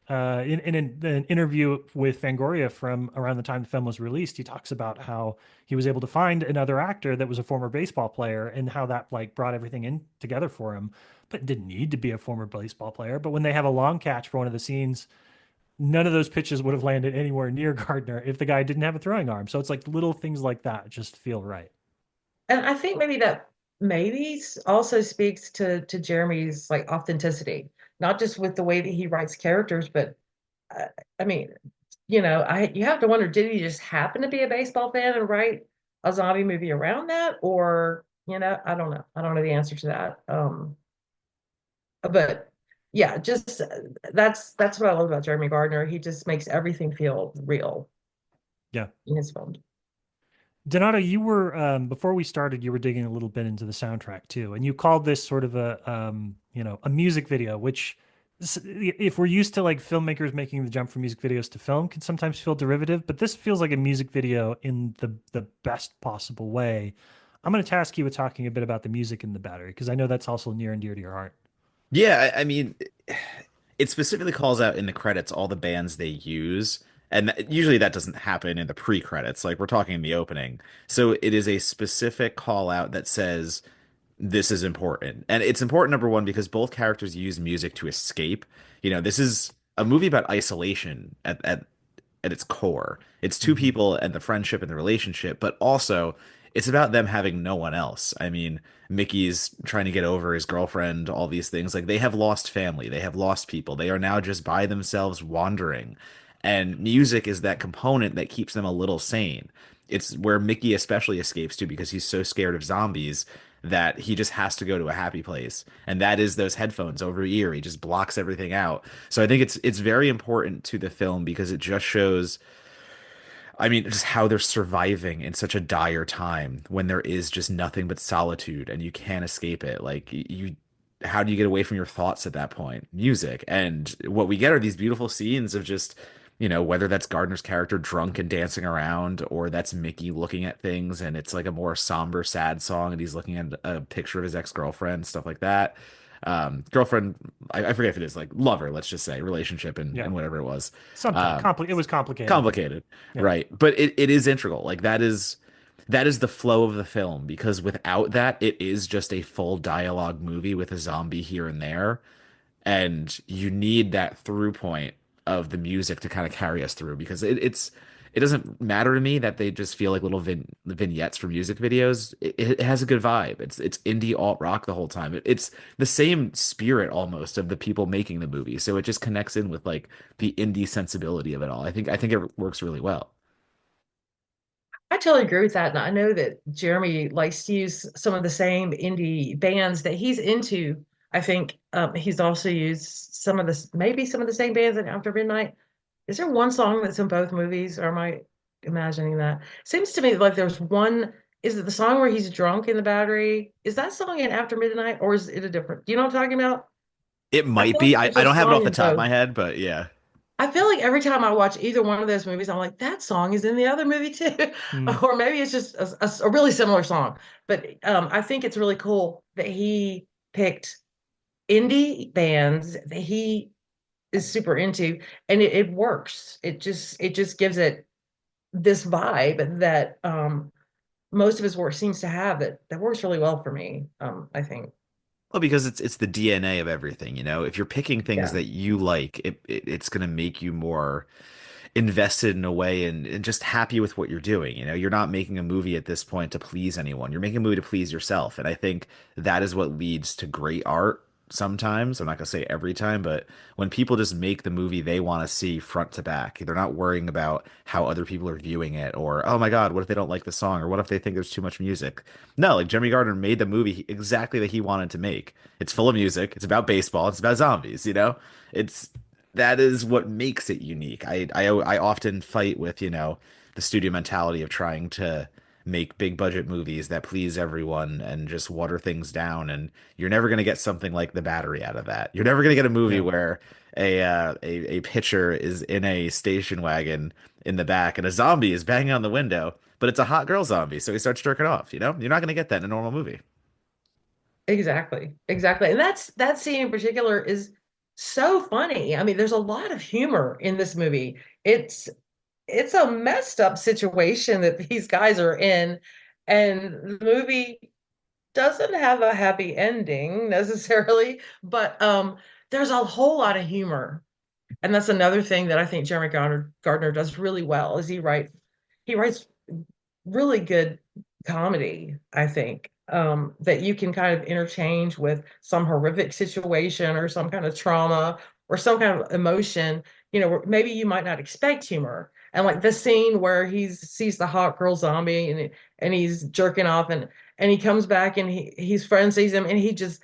In an interview with Fangoria from around the time the film was released, he talks about how he was able to find another actor that was a former baseball player and how that like brought everything in together for him. But it didn't need to be a former baseball player. But when they have a long catch for one of the scenes, none of those pitches would have landed anywhere near Gardner if the guy didn't have a throwing arm. So it's like little things like that just feel right.
And I think maybe that also speaks to Jeremy's like authenticity, not just with the way that he writes characters, but uh, I mean, you have to wonder, did he just happen to be a baseball fan and write a zombie movie around that, or I don't know. I don't know the answer to that. But yeah, just that's what I love about Jeremy Gardner. He just makes everything feel real
Yeah.
in his films.
Donato, you were before we started, you were digging a little bit into the soundtrack too, and you called this sort of a music video, which if we're used to like filmmakers making the jump from music videos to film, can sometimes feel derivative, but this feels like a music video in the best possible way. I'm going to task you with talking a bit about the music in the Battery because I know that's also near and dear to your heart.
Yeah, I mean, it specifically calls out in the credits all the bands they use, and usually that doesn't happen in the pre-credits. Like we're talking in the opening, so it is a specific call out that says this is important. And it's important, number one, because both characters use music to escape. This is a movie about isolation at its core. It's two
Mhm.
people and the friendship and the relationship, but also it's about them having no one else. I mean, Mickey's trying to get over his girlfriend, all these things. Like they have lost family, they have lost people. They are now just by themselves wandering. And music is that component that keeps them a little sane. It's where Mickey especially escapes to because he's so scared of zombies that he just has to go to a happy place. And that is those headphones over ear. He just blocks everything out. So I think it's very important to the film because it just shows, I mean, just how they're surviving in such a dire time when there is just nothing but solitude and you can't escape it. Like how do you get away from your thoughts at that point? Music. And what we get are these beautiful scenes of just, whether that's Gardner's character drunk and dancing around, or that's Mickey looking at things and it's like a more somber, sad song and he's looking at a picture of his ex-girlfriend, stuff like that. Girlfriend, I forget if it is like lover, let's just say relationship
Yeah.
and whatever it was.
Something
Um,
it was complicated, but
Complicated,
yeah.
right? But it is integral. Like that is the flow of the film because without that, it is just a full dialogue movie with a zombie here and there. And you need that through point of the music to kind of carry us through because it doesn't matter to me that they just feel like little vignettes for music videos. It has a good vibe. It's indie alt rock the whole time. It's the same spirit almost of the people making the movie, so it just connects in with like the indie sensibility of it all. I think it works really well.
I totally agree with that. And I know that Jeremy likes to use some of the same indie bands that he's into. I think he's also used some of the maybe some of the same bands in After Midnight. Is there one song that's in both movies, or am I imagining that? Seems to me like there's one. Is it the song where he's drunk in the battery? Is that song in After Midnight, or is it a different? Do you know what I'm talking about?
It
I
might
feel like
be.
there's
I
a
don't have it
song
off the
in
top of
both.
my head, but yeah.
I feel like every time I watch either one of those movies, I'm like, that song is in the other movie too.
Hmm.
Or maybe it's just a really similar song. But I think it's really cool that he picked indie bands that he is super into, and it works. It just gives it this vibe that most of his work seems to have that works really well for me. I think.
Well, because it's the DNA of everything, you know. If you're picking things
Yeah.
that you like, it's gonna make you more invested in a way and just happy with what you're doing. You know, you're not making a movie at this point to please anyone. You're making a movie to please yourself. And I think that is what leads to great art sometimes. I'm not gonna say every time, but when people just make the movie they want to see front to back, they're not worrying about how other people are viewing it or, oh my God, what if they don't like the song or what if they think there's too much music? No, like Jeremy Gardner made the movie exactly that he wanted to make. It's full of music. It's about baseball. It's about zombies, you know? It's that is what makes it unique. I often fight with, the studio mentality of trying to make big budget movies that please everyone and just water things down. And you're never going to get something like The Battery out of that. You're never going to get a movie
Yeah.
where a pitcher is in a station wagon in the back and a zombie is banging on the window, but it's a hot girl zombie, so he starts jerking off. You're not going to get that in a normal movie.
Exactly. Exactly. And that scene in particular is so funny. I mean, there's a lot of humor in this movie. It's a messed up situation that these guys are in, and the movie doesn't have a happy ending necessarily, but there's a whole lot of humor. And that's another thing that I think Jeremy Gardner does really well is he writes really good comedy, I think, that you can kind of interchange with some horrific situation or some kind of trauma or some kind of emotion, where maybe you might not expect humor. And like the scene where he sees the hot girl zombie and he's jerking off and he comes back and his friend sees him and he just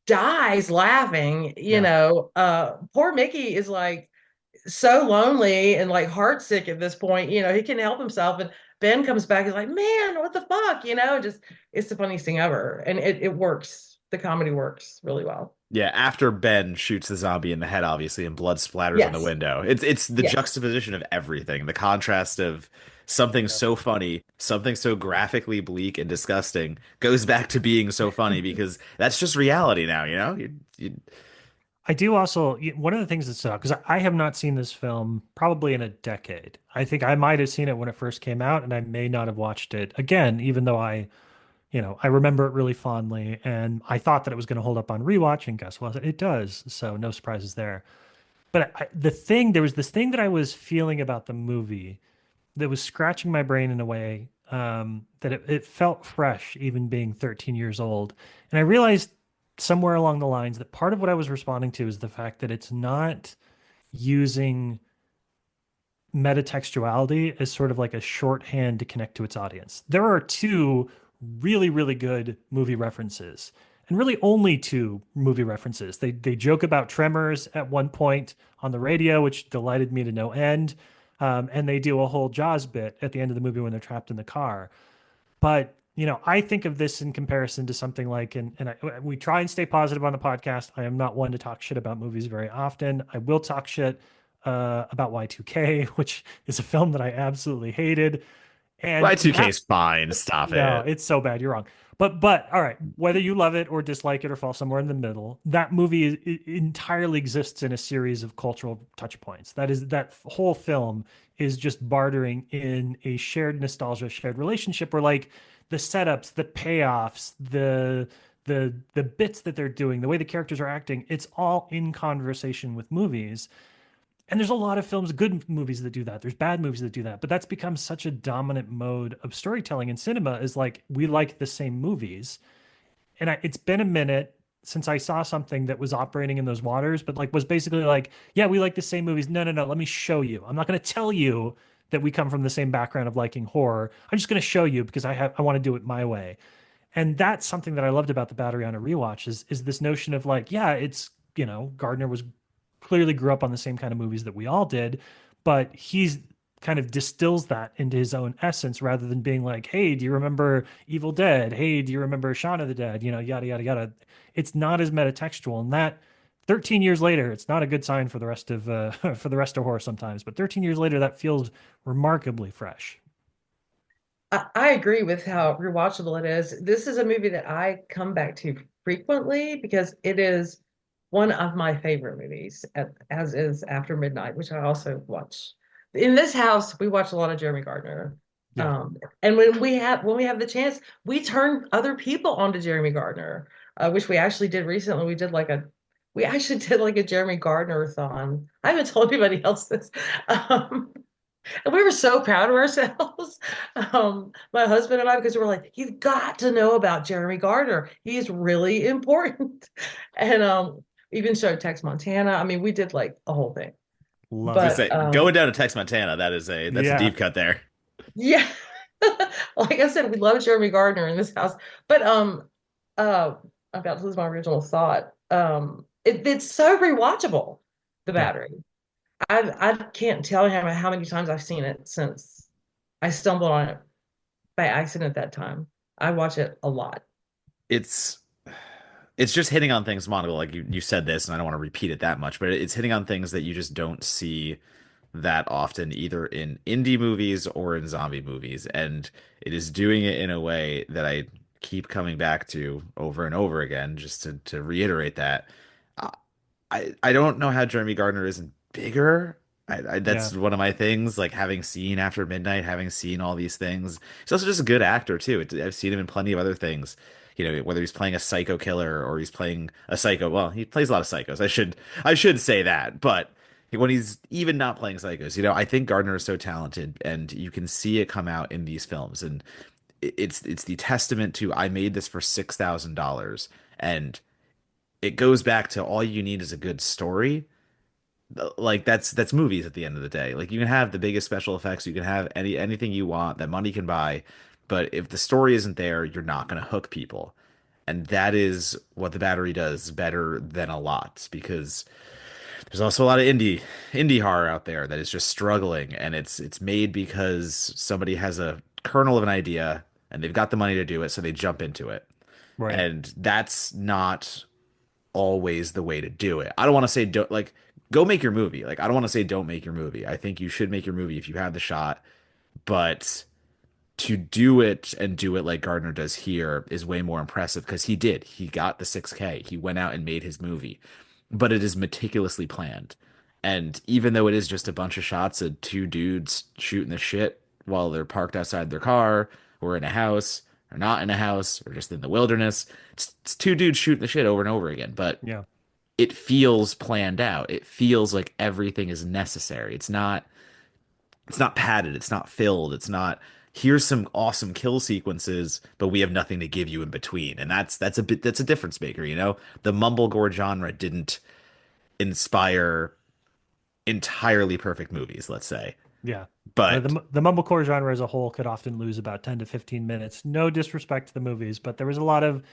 dies laughing,
Yeah.
poor Mickey is like so lonely and like heartsick at this point. He can't help himself. And Ben comes back, he's like, man, what the fuck? Just it's the funniest thing ever. And it works. The comedy works really well.
Yeah, after Ben shoots the zombie in the head, obviously, and blood splatters on the
Yes.
window. It's the
Yes.
juxtaposition of everything, the contrast of something
Yeah.
so funny, something so graphically bleak and disgusting goes back to being so funny because that's just reality now, you know?
I do also, one of the things that stood out, because I have not seen this film probably in a decade. I think I might have seen it when it first came out, and I may not have watched it again, even though I remember it really fondly, and I thought that it was going to hold up on rewatch, and guess what? It does. So no surprises there. But there was this thing that I was feeling about the movie that was scratching my brain in a way that it felt fresh, even being 13 years old. And I realized somewhere along the lines that part of what I was responding to is the fact that it's not using metatextuality as sort of like a shorthand to connect to its audience. There are two really, really good movie references, and really only two movie references. They joke about Tremors at one point on the radio, which delighted me to no end. And they do a whole Jaws bit at the end of the movie when they're trapped in the car. But I think of this in comparison to something like, we try and stay positive on the podcast. I am not one to talk shit about movies very often. I will talk shit about Y2K, which is a film that I absolutely hated. And
Y2K
that
is fine. Stop
no,
it.
it's so bad. You're wrong. But all right, whether you love it or dislike it or fall somewhere in the middle, that movie entirely exists in a series of cultural touch points. That whole film is just bartering in a shared nostalgia, shared relationship where like the setups, the payoffs, the bits that they're doing, the way the characters are acting, it's all in conversation with movies. And there's a lot of films, good movies that do that. There's bad movies that do that, but that's become such a dominant mode of storytelling in cinema is like we like the same movies. And it's been a minute since I saw something that was operating in those waters, but like was basically like, yeah, we like the same movies. No, no, no, let me show you. I'm not going to tell you that we come from the same background of liking horror. I'm just going to show you because I want to do it my way. And that's something that I loved about the Battery on a rewatch is this notion of like, yeah, it's, Gardner was clearly grew up on the same kind of movies that we all did, but he's kind of distills that into his own essence rather than being like, hey, do you remember Evil Dead? Hey, do you remember Shaun of the Dead? Yada, yada, yada. It's not as metatextual. And that 13 years later, it's not a good sign for the rest of for the rest of horror sometimes, but 13 years later, that feels remarkably fresh.
I agree with how rewatchable it is. This is a movie that I come back to frequently because it is one of my favorite movies, as is After Midnight, which I also watch. In this house, we watch a lot of Jeremy Gardner.
Yeah.
And when we have the chance, we turn other people onto Jeremy Gardner, which we actually did recently. We actually did like a Jeremy Gardner-a-thon. I haven't told anybody else this. Um, and we were so proud of ourselves, my husband and I, because we were like, you've got to know about Jeremy Gardner. He's really important. And even showed Tex Montana. I mean, we did like a whole thing.
I
Love
was
it.
But
gonna say, going down to Tex Montana, that's a
Yeah.
deep cut there.
yeah, like I said, we love Jeremy Gardner in this house. But uh, I'm about to lose my original thought. It's so rewatchable, The
Yeah.
Battery. I can't tell him how many times I've seen it since I stumbled on it by accident that time. I watch it a lot.
It's it's just hitting on things, Monica, like you said this, and I don't want to repeat it that much, but it's hitting on things that you just don't see that often, either in indie movies or in zombie movies. And it is doing it in a way that I keep coming back to over and over again, just to reiterate that. I don't know how Jeremy Gardner isn't bigger.
Yeah.
That's one of my things, like having seen After Midnight, having seen all these things. He's also just a good actor too. I've seen him in plenty of other things. Whether he's playing a psycho killer or he's playing a psycho. Well, he plays a lot of psychos. I should say that. But when he's even not playing psychos, I think Gardner is so talented, and you can see it come out in these films. And it's the testament to I made this for $6,000, and it goes back to all you need is a good story. Like that's movies at the end of the day. Like you can have the biggest special effects, you can have anything you want that money can buy, but if the story isn't there, you're not going to hook people. And that is what the Battery does better than a lot, because there's also a lot of indie horror out there that is just struggling, and it's made because somebody has a kernel of an idea and they've got the money to do it, so they jump into it.
Right.
And that's not always the way to do it. I don't want to say don't like go make your movie. Like I don't want to say don't make your movie. I think you should make your movie if you have the shot, but to do it and do it like Gardner does here is way more impressive because he did. He got the 6K. He went out and made his movie, but it is meticulously planned. And even though it is just a bunch of shots of two dudes shooting the shit while they're parked outside their car or in a house or not in a house or just in the wilderness, it's two dudes shooting the shit over and over again. But
Yeah.
it feels planned out. It feels like everything is necessary. It's not padded, it's not filled, it's not here's some awesome kill sequences, but we have nothing to give you in between. And that's a difference maker. The mumble gore genre didn't inspire entirely perfect movies, let's say.
Yeah.
But
The mumblecore genre as a whole could often lose about 10 to 15 minutes. No disrespect to the movies, but there was a lot of,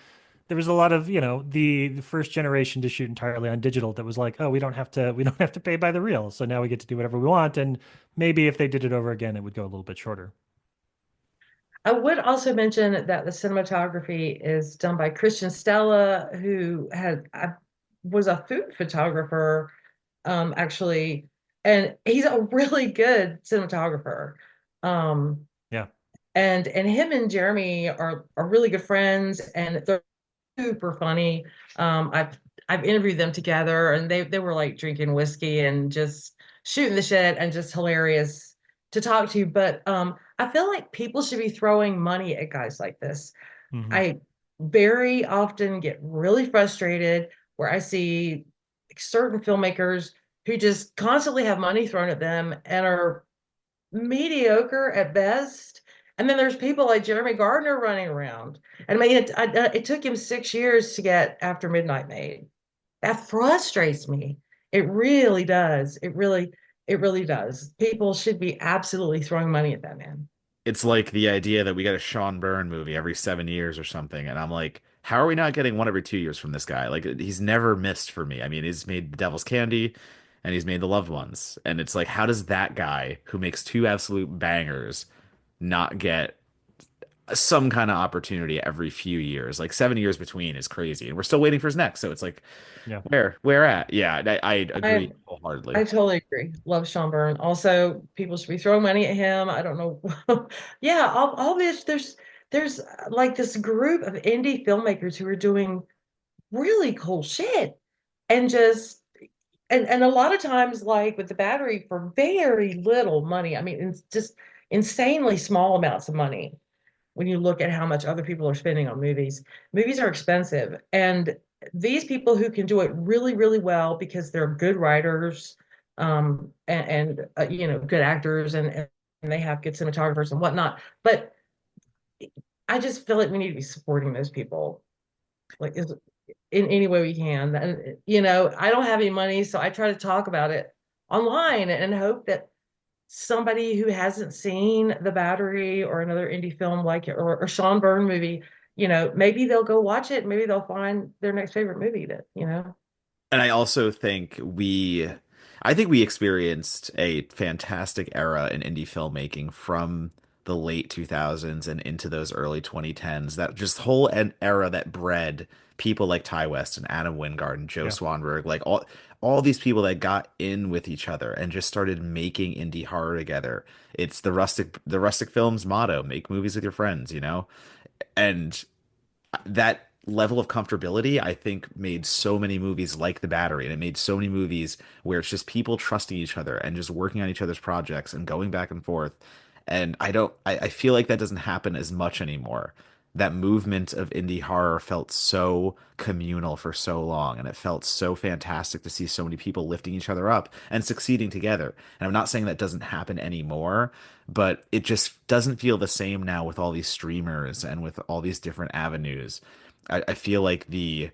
the first generation to shoot entirely on digital that was like, oh, we don't have to pay by the reel. So now we get to do whatever we want. And maybe if they did it over again, it would go a little bit shorter.
I would also mention that the cinematography is done by Christian Stella, who was a food photographer, actually, and he's a really good cinematographer. Um,
Yeah.
and him and Jeremy are really good friends, and they're super funny. I've interviewed them together, and they were like drinking whiskey and just shooting the shit and just hilarious to talk to. But I feel like people should be throwing money at guys like this.
Hmm.
I very often get really frustrated where I see certain filmmakers who just constantly have money thrown at them and are mediocre at best. And then there's people like Jeremy Gardner running around. And I mean, it took him 6 years to get After Midnight made. That frustrates me. It really does. It really does. People should be absolutely throwing money at that man.
It's like the idea that we get a Sean Byrne movie every 7 years or something, and I'm like, how are we not getting one every 2 years from this guy? Like he's never missed for me. I mean, he's made Devil's Candy and he's made The Loved Ones. And it's like, how does that guy who makes two absolute bangers not get some kind of opportunity every few years? Like 7 years between is crazy. And we're still waiting for his next. So it's like,
Yeah.
where at? Yeah, I
I
agree wholeheartedly.
I totally agree. Love Sean Byrne. Also, people should be throwing money at him. I don't know. Yeah, all this there's like this group of indie filmmakers who are doing really cool shit and just and a lot of times like with the battery for very little money. I mean, it's just insanely small amounts of money when you look at how much other people are spending on movies. Movies are expensive, and these people who can do it really, really well because they're good writers, and good actors, and they have good cinematographers and whatnot. But I just feel like we need to be supporting those people, like in any way we can. And I don't have any money, so I try to talk about it online and hope that somebody who hasn't seen The Battery or another indie film like it or Sean Byrne movie, maybe they'll go watch it. Maybe they'll find their next favorite movie that.
And I also think I think we experienced a fantastic era in indie filmmaking from the late 2000s and into those early 2010s. That just whole era that bred people like Ty West and Adam Wingard and Joe
Yeah.
Swanberg, like all these people that got in with each other and just started making indie horror together. It's the rustic films motto, make movies with your friends, you know? And that level of comfortability, I think, made so many movies like The Battery, and it made so many movies where it's just people trusting each other and just working on each other's projects and going back and forth. And I feel like that doesn't happen as much anymore. That movement of indie horror felt so communal for so long, and it felt so fantastic to see so many people lifting each other up and succeeding together. And I'm not saying that doesn't happen anymore, but it just doesn't feel the same now with all these streamers and with all these different avenues. I feel like the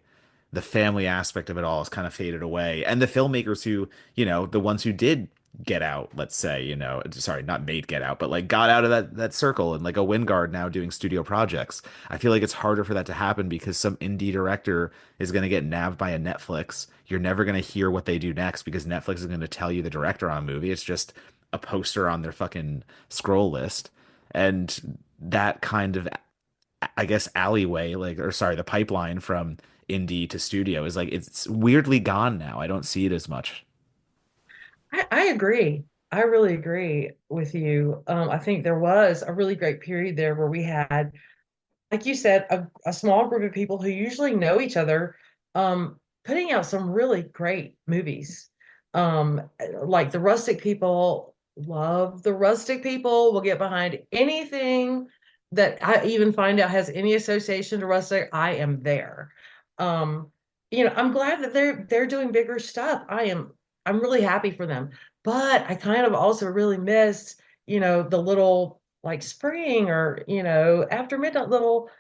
family aspect of it all has kind of faded away. And the filmmakers who, the ones who did get out, let's say, sorry, not made get out, but like got out of that circle, and like a Wingard now doing studio projects. I feel like it's harder for that to happen because some indie director is going to get nabbed by a Netflix. You're never going to hear what they do next because Netflix is going to tell you the director on a movie. It's just a poster on their fucking scroll list. And that kind of, I guess, alleyway, like, or sorry, the pipeline from indie to studio is like, it's weirdly gone now. I don't see it as much.
I agree. I really agree with you. I think there was a really great period there where we had, like you said, a small group of people who usually know each other, putting out some really great movies. Like the Rustic People, love the Rustic People, will get behind anything that I even find out has any association to Rustic. I am there. Um, I'm glad that they're doing bigger stuff. I'm really happy for them. But I kind of also really miss, the little like spring or after midnight little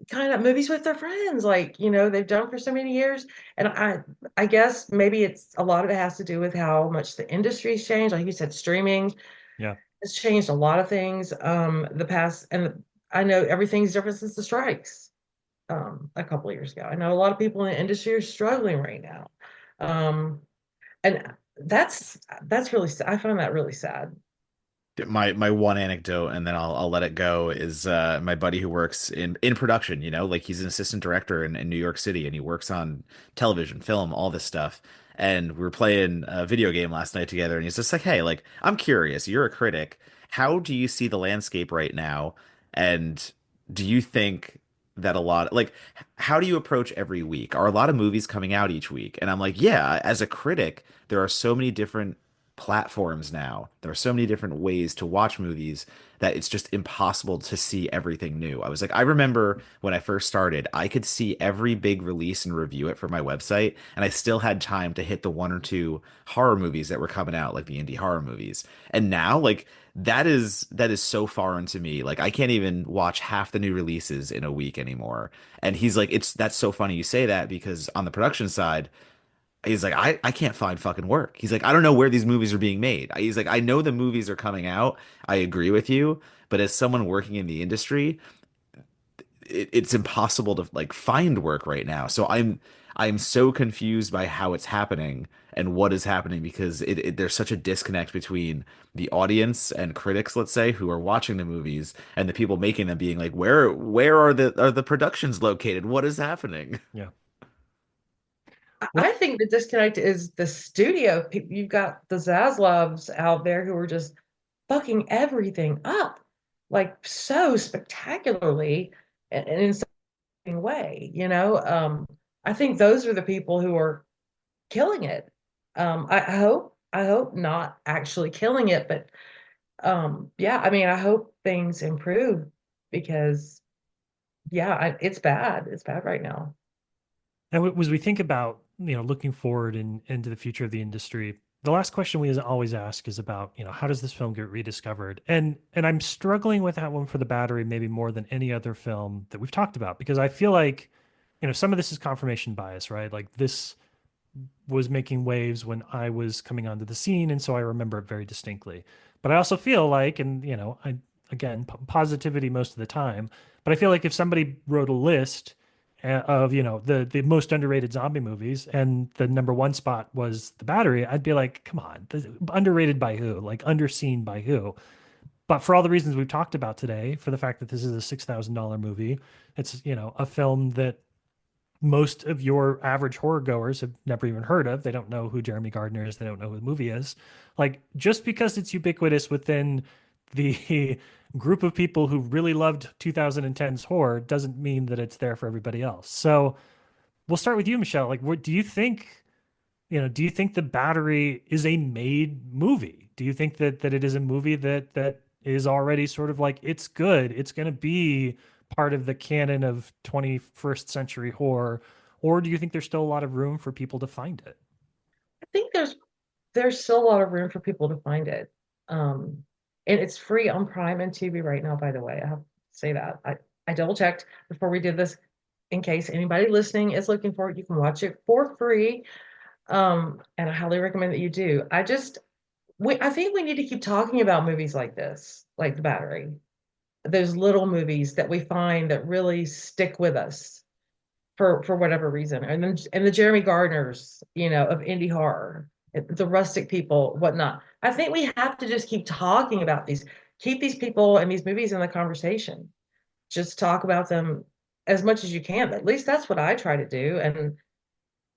kind of movies with their friends like they've done for so many years. And I guess maybe it's a lot of it has to do with how much the industry's changed. Like you said, streaming
Yeah.
has changed a lot of things the past. And I know everything's different since the strikes a couple of years ago. I know a lot of people in the industry are struggling right now. Um and that's really I find that really sad.
My one anecdote, and then I'll let it go, is my buddy who works in production, like he's an assistant director in New York City, and he works on television, film, all this stuff. And we were playing a video game last night together, and he's just like, hey, like, I'm curious, you're a critic. How do you see the landscape right now? And do you think that how do you approach every week? Are a lot of movies coming out each week? And I'm like, yeah, as a critic, there are so many different platforms now. There are so many different ways to watch movies that it's just impossible to see everything new. I was like, I remember when I first started, I could see every big release and review it for my website, and I still had time to hit the one or two horror movies that were coming out, like the indie horror movies. And now, like, that is so foreign to me. Like I can't even watch half the new releases in a week anymore. And he's like, it's that's so funny you say that because on the production side, he's like, I can't find fucking work. He's like, I don't know where these movies are being made. He's like, I know the movies are coming out. I agree with you, but as someone working in the industry, it's impossible to like find work right now. So I'm so confused by how it's happening and what is happening because there's such a disconnect between the audience and critics, let's say, who are watching the movies and the people making them being like, where are the productions located? What is happening?
Yeah.
I
Well,
think the disconnect is the studio. You've got the Zaslavs out there who are just fucking everything up, like so spectacularly and in some way, you know? I think those are the people who are killing it. I hope not actually killing it, but yeah, I mean, I hope things improve because yeah, it's bad. It's bad right now.
and as we think about, looking forward into the future of the industry, the last question we always ask is about, how does this film get rediscovered? And I'm struggling with that one for The Battery maybe more than any other film that we've talked about because I feel like, some of this is confirmation bias, right? Like this was making waves when I was coming onto the scene, and so I remember it very distinctly. But I also feel like, and I again positivity most of the time, but I feel like if somebody wrote a list of the most underrated zombie movies, and the number one spot was The Battery, I'd be like, come on, underrated by who? Like underseen by who? But for all the reasons we've talked about today, for the fact that this is a $6,000 movie, it's a film that most of your average horror goers have never even heard of. They don't know who Jeremy Gardner is. They don't know who the movie is. Like, just because it's ubiquitous within the group of people who really loved 2010's horror doesn't mean that it's there for everybody else. So we'll start with you, Michelle. Like, what do you think? Do you think The Battery is a made movie? Do you think that it is a movie that is already sort of like it's good, it's going to be part of the canon of 21st century horror, or do you think there's still a lot of room for people to find it?
I think there's still a lot of room for people to find it. Um, and it's free on Prime and Tubi right now, by the way. I have to say that. I double checked before we did this in case anybody listening is looking for it. You can watch it for free. And I highly recommend that you do. I think we need to keep talking about movies like this, like The Battery, those little movies that we find that really stick with us for whatever reason. And the Jeremy Gardners, of indie horror, the rustic people, whatnot. I think we have to just keep talking about keep these people and these movies in the conversation. Just talk about them as much as you can. At least that's what I try to do.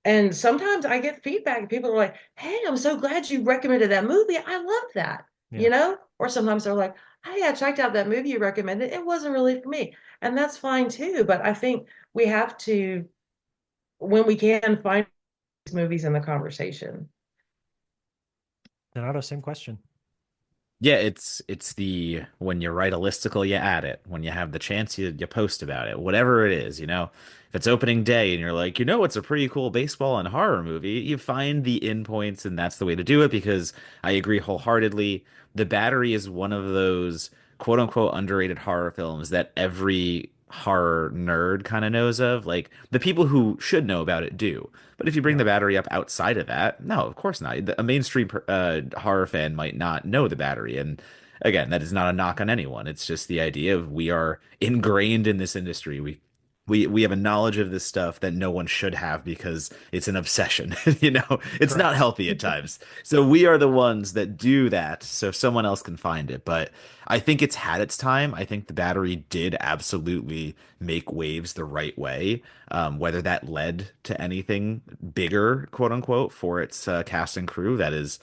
And sometimes I get feedback. People are like, "Hey, I'm so glad you recommended that movie. I love that."
Yeah.
Or sometimes they're like, "Hey, I checked out that movie you recommended. It wasn't really for me." And that's fine too. But I think we have to, when we can, find these movies in the conversation.
Donato, same question.
Yeah, it's the when you write a listicle, you add it. When you have the chance, you post about it. Whatever it is, you know. If it's opening day and you're like, it's a pretty cool baseball and horror movie, you find the in points, and that's the way to do it because I agree wholeheartedly. The Battery is one of those quote unquote underrated horror films that every horror nerd kind of knows of. Like the people who should know about it do. But if you bring
Yeah.
the Battery up outside of that, no, of course not. A mainstream horror fan might not know the Battery. And again, that is not a knock on anyone. It's just the idea of we are ingrained in this industry. We have a knowledge of this stuff that no one should have because it's an obsession. It's not
Correct.
healthy at times. So we are the ones that do that so someone else can find it. But I think it's had its time. I think the Battery did absolutely make waves the right way. Whether that led to anything bigger, quote unquote, for its cast and crew, that is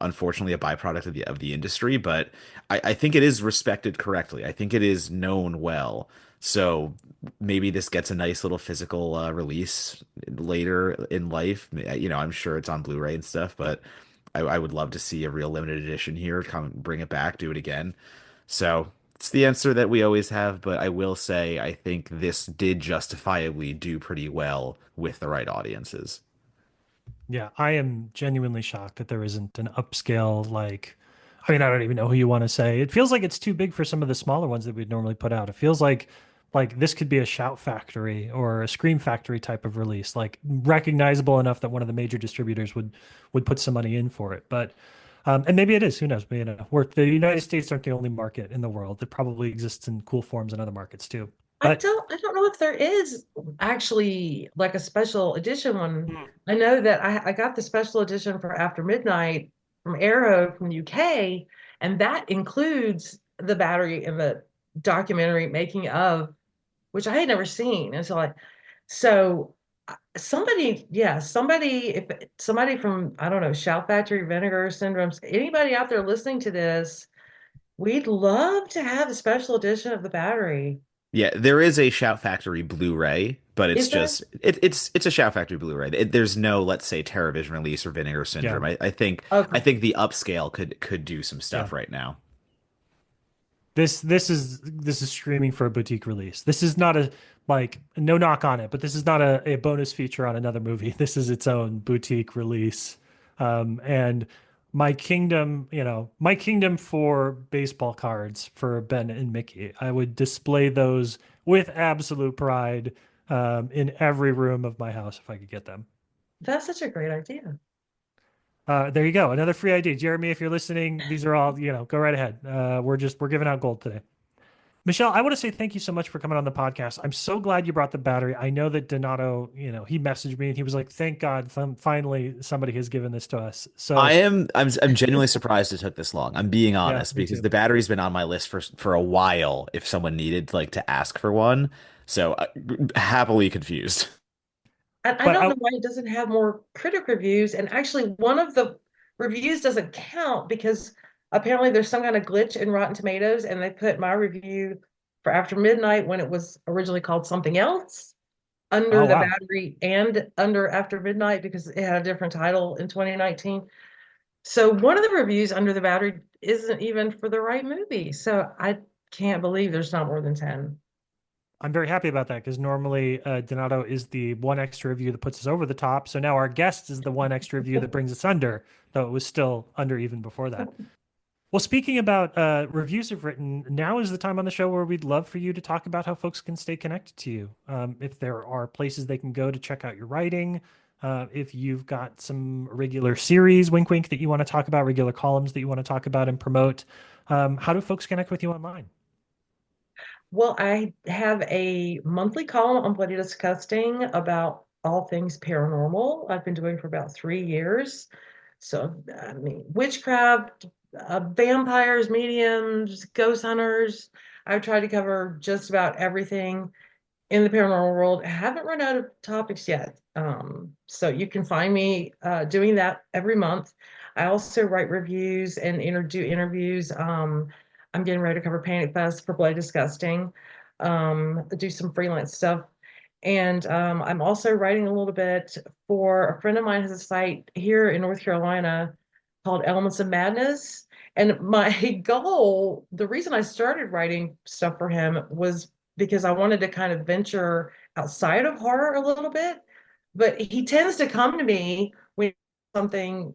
unfortunately a byproduct of the industry. But I think it is respected correctly. I think it is known well. So maybe this gets a nice little physical release later in life. I'm sure it's on Blu-ray and stuff, but I would love to see a real limited edition here. Come bring it back, do it again. So it's the answer that we always have, but I will say I think this did justifiably do pretty well with the right audiences.
Yeah, I am genuinely shocked that there isn't an upscale like I mean, I don't even know who you want to say. It feels like it's too big for some of the smaller ones that we'd normally put out. It feels like this could be a Shout Factory or a Scream Factory type of release, like recognizable enough that one of the major distributors would put some money in for it. But and maybe it is, who knows? But, the United States aren't the only market in the world. It probably exists in cool forms in other markets too. But
I don't know if there is actually like a special edition one.
mm,
I know that I got the special edition for After Midnight from Arrow from the UK, and that includes the battery and the documentary making of, which I had never seen until so somebody, yeah, if somebody from, I don't know, Shout Factory, Vinegar Syndromes, anybody out there listening to this, we'd love to have a special edition of the battery.
Yeah, there is a Shout Factory Blu-ray, but it's
Is there?
just it's a Shout Factory Blu-ray. There's no, let's say, TerraVision release or Vinegar
yeah,
Syndrome. I
Okay.
think the upscale could do some
yeah.
stuff right now.
This is screaming for a boutique release. This is not a like no knock on it, but this is not a bonus feature on another movie. This is its own boutique release. And my kingdom for baseball cards for Ben and Mickey. I would display those with absolute pride in every room of my house if I could get them.
That's such a great idea.
There you go. Another free idea. Jeremy, if you're listening, these are all, go right ahead. We're giving out gold today. Michelle, I want to say thank you so much for coming on the podcast. I'm so glad you brought the battery. I know that Donato, he messaged me and he was like, "Thank God, finally somebody has given this to us." So,
I'm genuinely surprised it took this long. I'm being
yeah,
honest
me
because
too.
the battery's been on my list for a while if someone needed like to ask for one. So happily confused.
And I
But
don't know why it doesn't have more critic reviews. And actually, one of the reviews doesn't count because apparently there's some kind of glitch in Rotten Tomatoes, and they put my review for After Midnight when it was originally called something else
oh
under the
wow,
battery and under After Midnight because it had a different title in 2019. So one of the reviews under the battery isn't even for the right movie. So I can't believe there's not more than 10.
I'm very happy about that because normally Donato is the one extra review that puts us over the top. So now our guest is the one extra review that brings us under, though it was still under even before that. Well, speaking about reviews you've written, now is the time on the show where we'd love for you to talk about how folks can stay connected to you. If there are places they can go to check out your writing, if you've got some regular series, wink, wink, that you want to talk about, regular columns that you want to talk about and promote, how do folks connect with you online?
Well, I have a monthly column on Bloody Disgusting about all things paranormal. I've been doing for about 3 years. So, I mean, witchcraft, vampires, mediums, ghost hunters. I've tried to cover just about everything in the paranormal world. I haven't run out of topics yet. So you can find me doing that every month. I also write reviews and do interviews. I'm getting ready to cover Panic Fest for Bloody Disgusting, do some freelance stuff. And I'm also writing a little bit for a friend of mine has a site here in North Carolina called Elements of Madness. And my goal, the reason I started writing stuff for him was because I wanted to kind of venture outside of horror a little bit. But he tends to come to me with something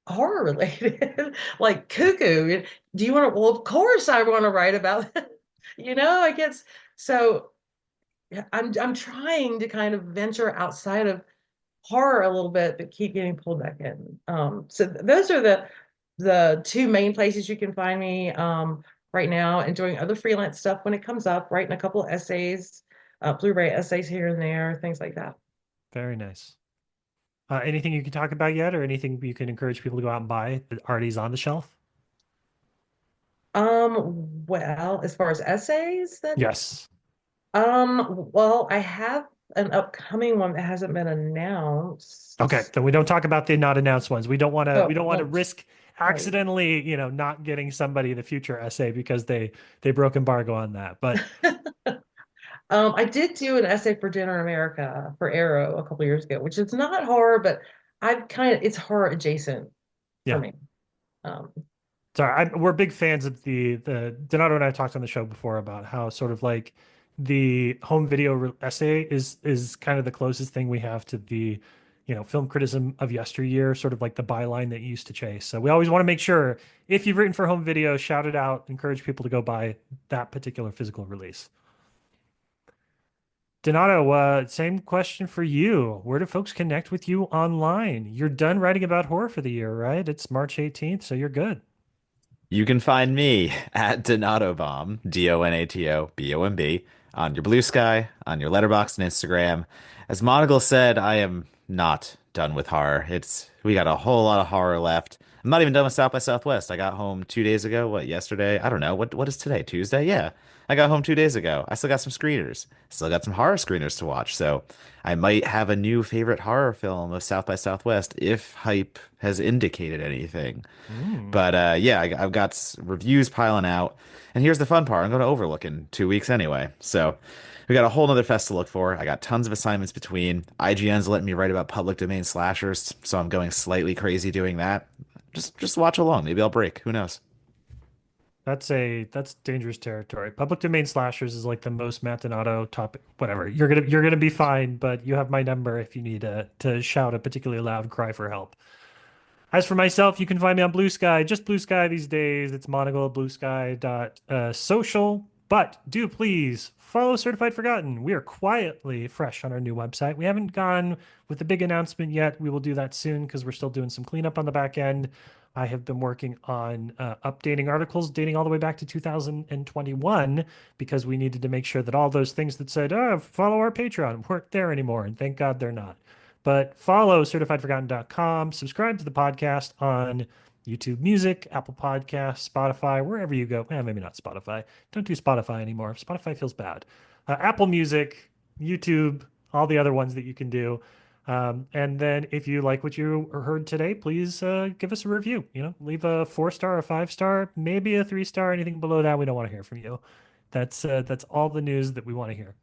horror related, like cuckoo. Do you want to? Well, of course I want to write about it. I guess so. Yeah, I'm trying to kind of venture outside of horror a little bit, but keep getting pulled back in. So those are the two main places you can find me right now, and doing other freelance stuff when it comes up, writing a couple of essays, Blu-ray essays here and there, things like that.
Very nice. Anything you can talk about yet, or anything you can encourage people to go out and buy that already is on the shelf?
Well, as far as essays,
Yes.
well, I have an upcoming one that hasn't been
Okay,
announced.
then we don't talk about the not announced ones. We don't want to we
So,
don't want to
well,
risk
right.
accidentally, not getting somebody the future essay because they broke embargo on that. But
I did do an essay for Dinner in America for Arrow a couple years ago, which is not horror, but it's horror adjacent. for
Yeah.
me. Um,
Sorry, we're big fans of the Donato and I talked on the show before about how sort of like the home video essay is kind of the closest thing we have to the, film criticism of yesteryear, sort of like the byline that you used to chase. So we always want to make sure if you've written for home video, shout it out, encourage people to go buy that particular physical release. Donato, same question for you. Where do folks connect with you online? You're done writing about horror for the year, right? It's March 18th, so you're good.
You can find me at Donatobomb, DONATOBOMB, on your Blue Sky, on your Letterboxd and Instagram. As Monagle said, I am not done with horror. We got a whole lot of horror left. I'm not even done with South by Southwest. I got home 2 days ago. What, yesterday? I don't know. What is today? Tuesday? Yeah. I got home 2 days ago. I still got some screeners. Still got some horror screeners to watch. So I might have a new favorite horror film of South by Southwest if hype has indicated anything.
Mm.
But yeah, I've got reviews piling out. And here's the fun part. I'm going to Overlook in 2 weeks anyway. So we got a whole nother fest to look for. I got tons of assignments between. IGN's letting me write about public domain slashers, so I'm going slightly crazy doing that. Just watch along. Maybe I'll break. Who knows?
That's dangerous territory. Public domain slashers is like the most Matanato topic. Whatever. You're gonna be fine, but you have my number if you need to shout a particularly loud cry for help. As for myself, you can find me on Blue Sky, just Blue Sky these days. It's Monagle Blue Sky dot social. But do please follow Certified Forgotten. We are quietly fresh on our new website. We haven't gone with the big announcement yet. We will do that soon because we're still doing some cleanup on the back end. I have been working on updating articles dating all the way back to 2021 because we needed to make sure that all those things that said, oh, follow our Patreon weren't there anymore. And thank God they're not. But follow certifiedforgotten.com, subscribe to the podcast on YouTube Music, Apple Podcasts, Spotify, wherever you go. Maybe not Spotify. Don't do Spotify anymore. Spotify feels bad. Apple Music, YouTube, all the other ones that you can do. And then if you like what you heard today, please give us a review. Leave a 4-star, a 5-star, maybe a 3-star. Anything below that, we don't want to hear from you. That's all the news that we want to hear.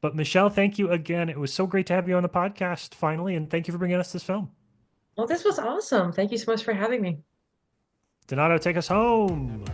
But Michelle, thank you again. It was so great to have you on the podcast finally, and thank you for bringing us this film.
well, this was awesome. Thank you so much for having me.
Donato, take us home.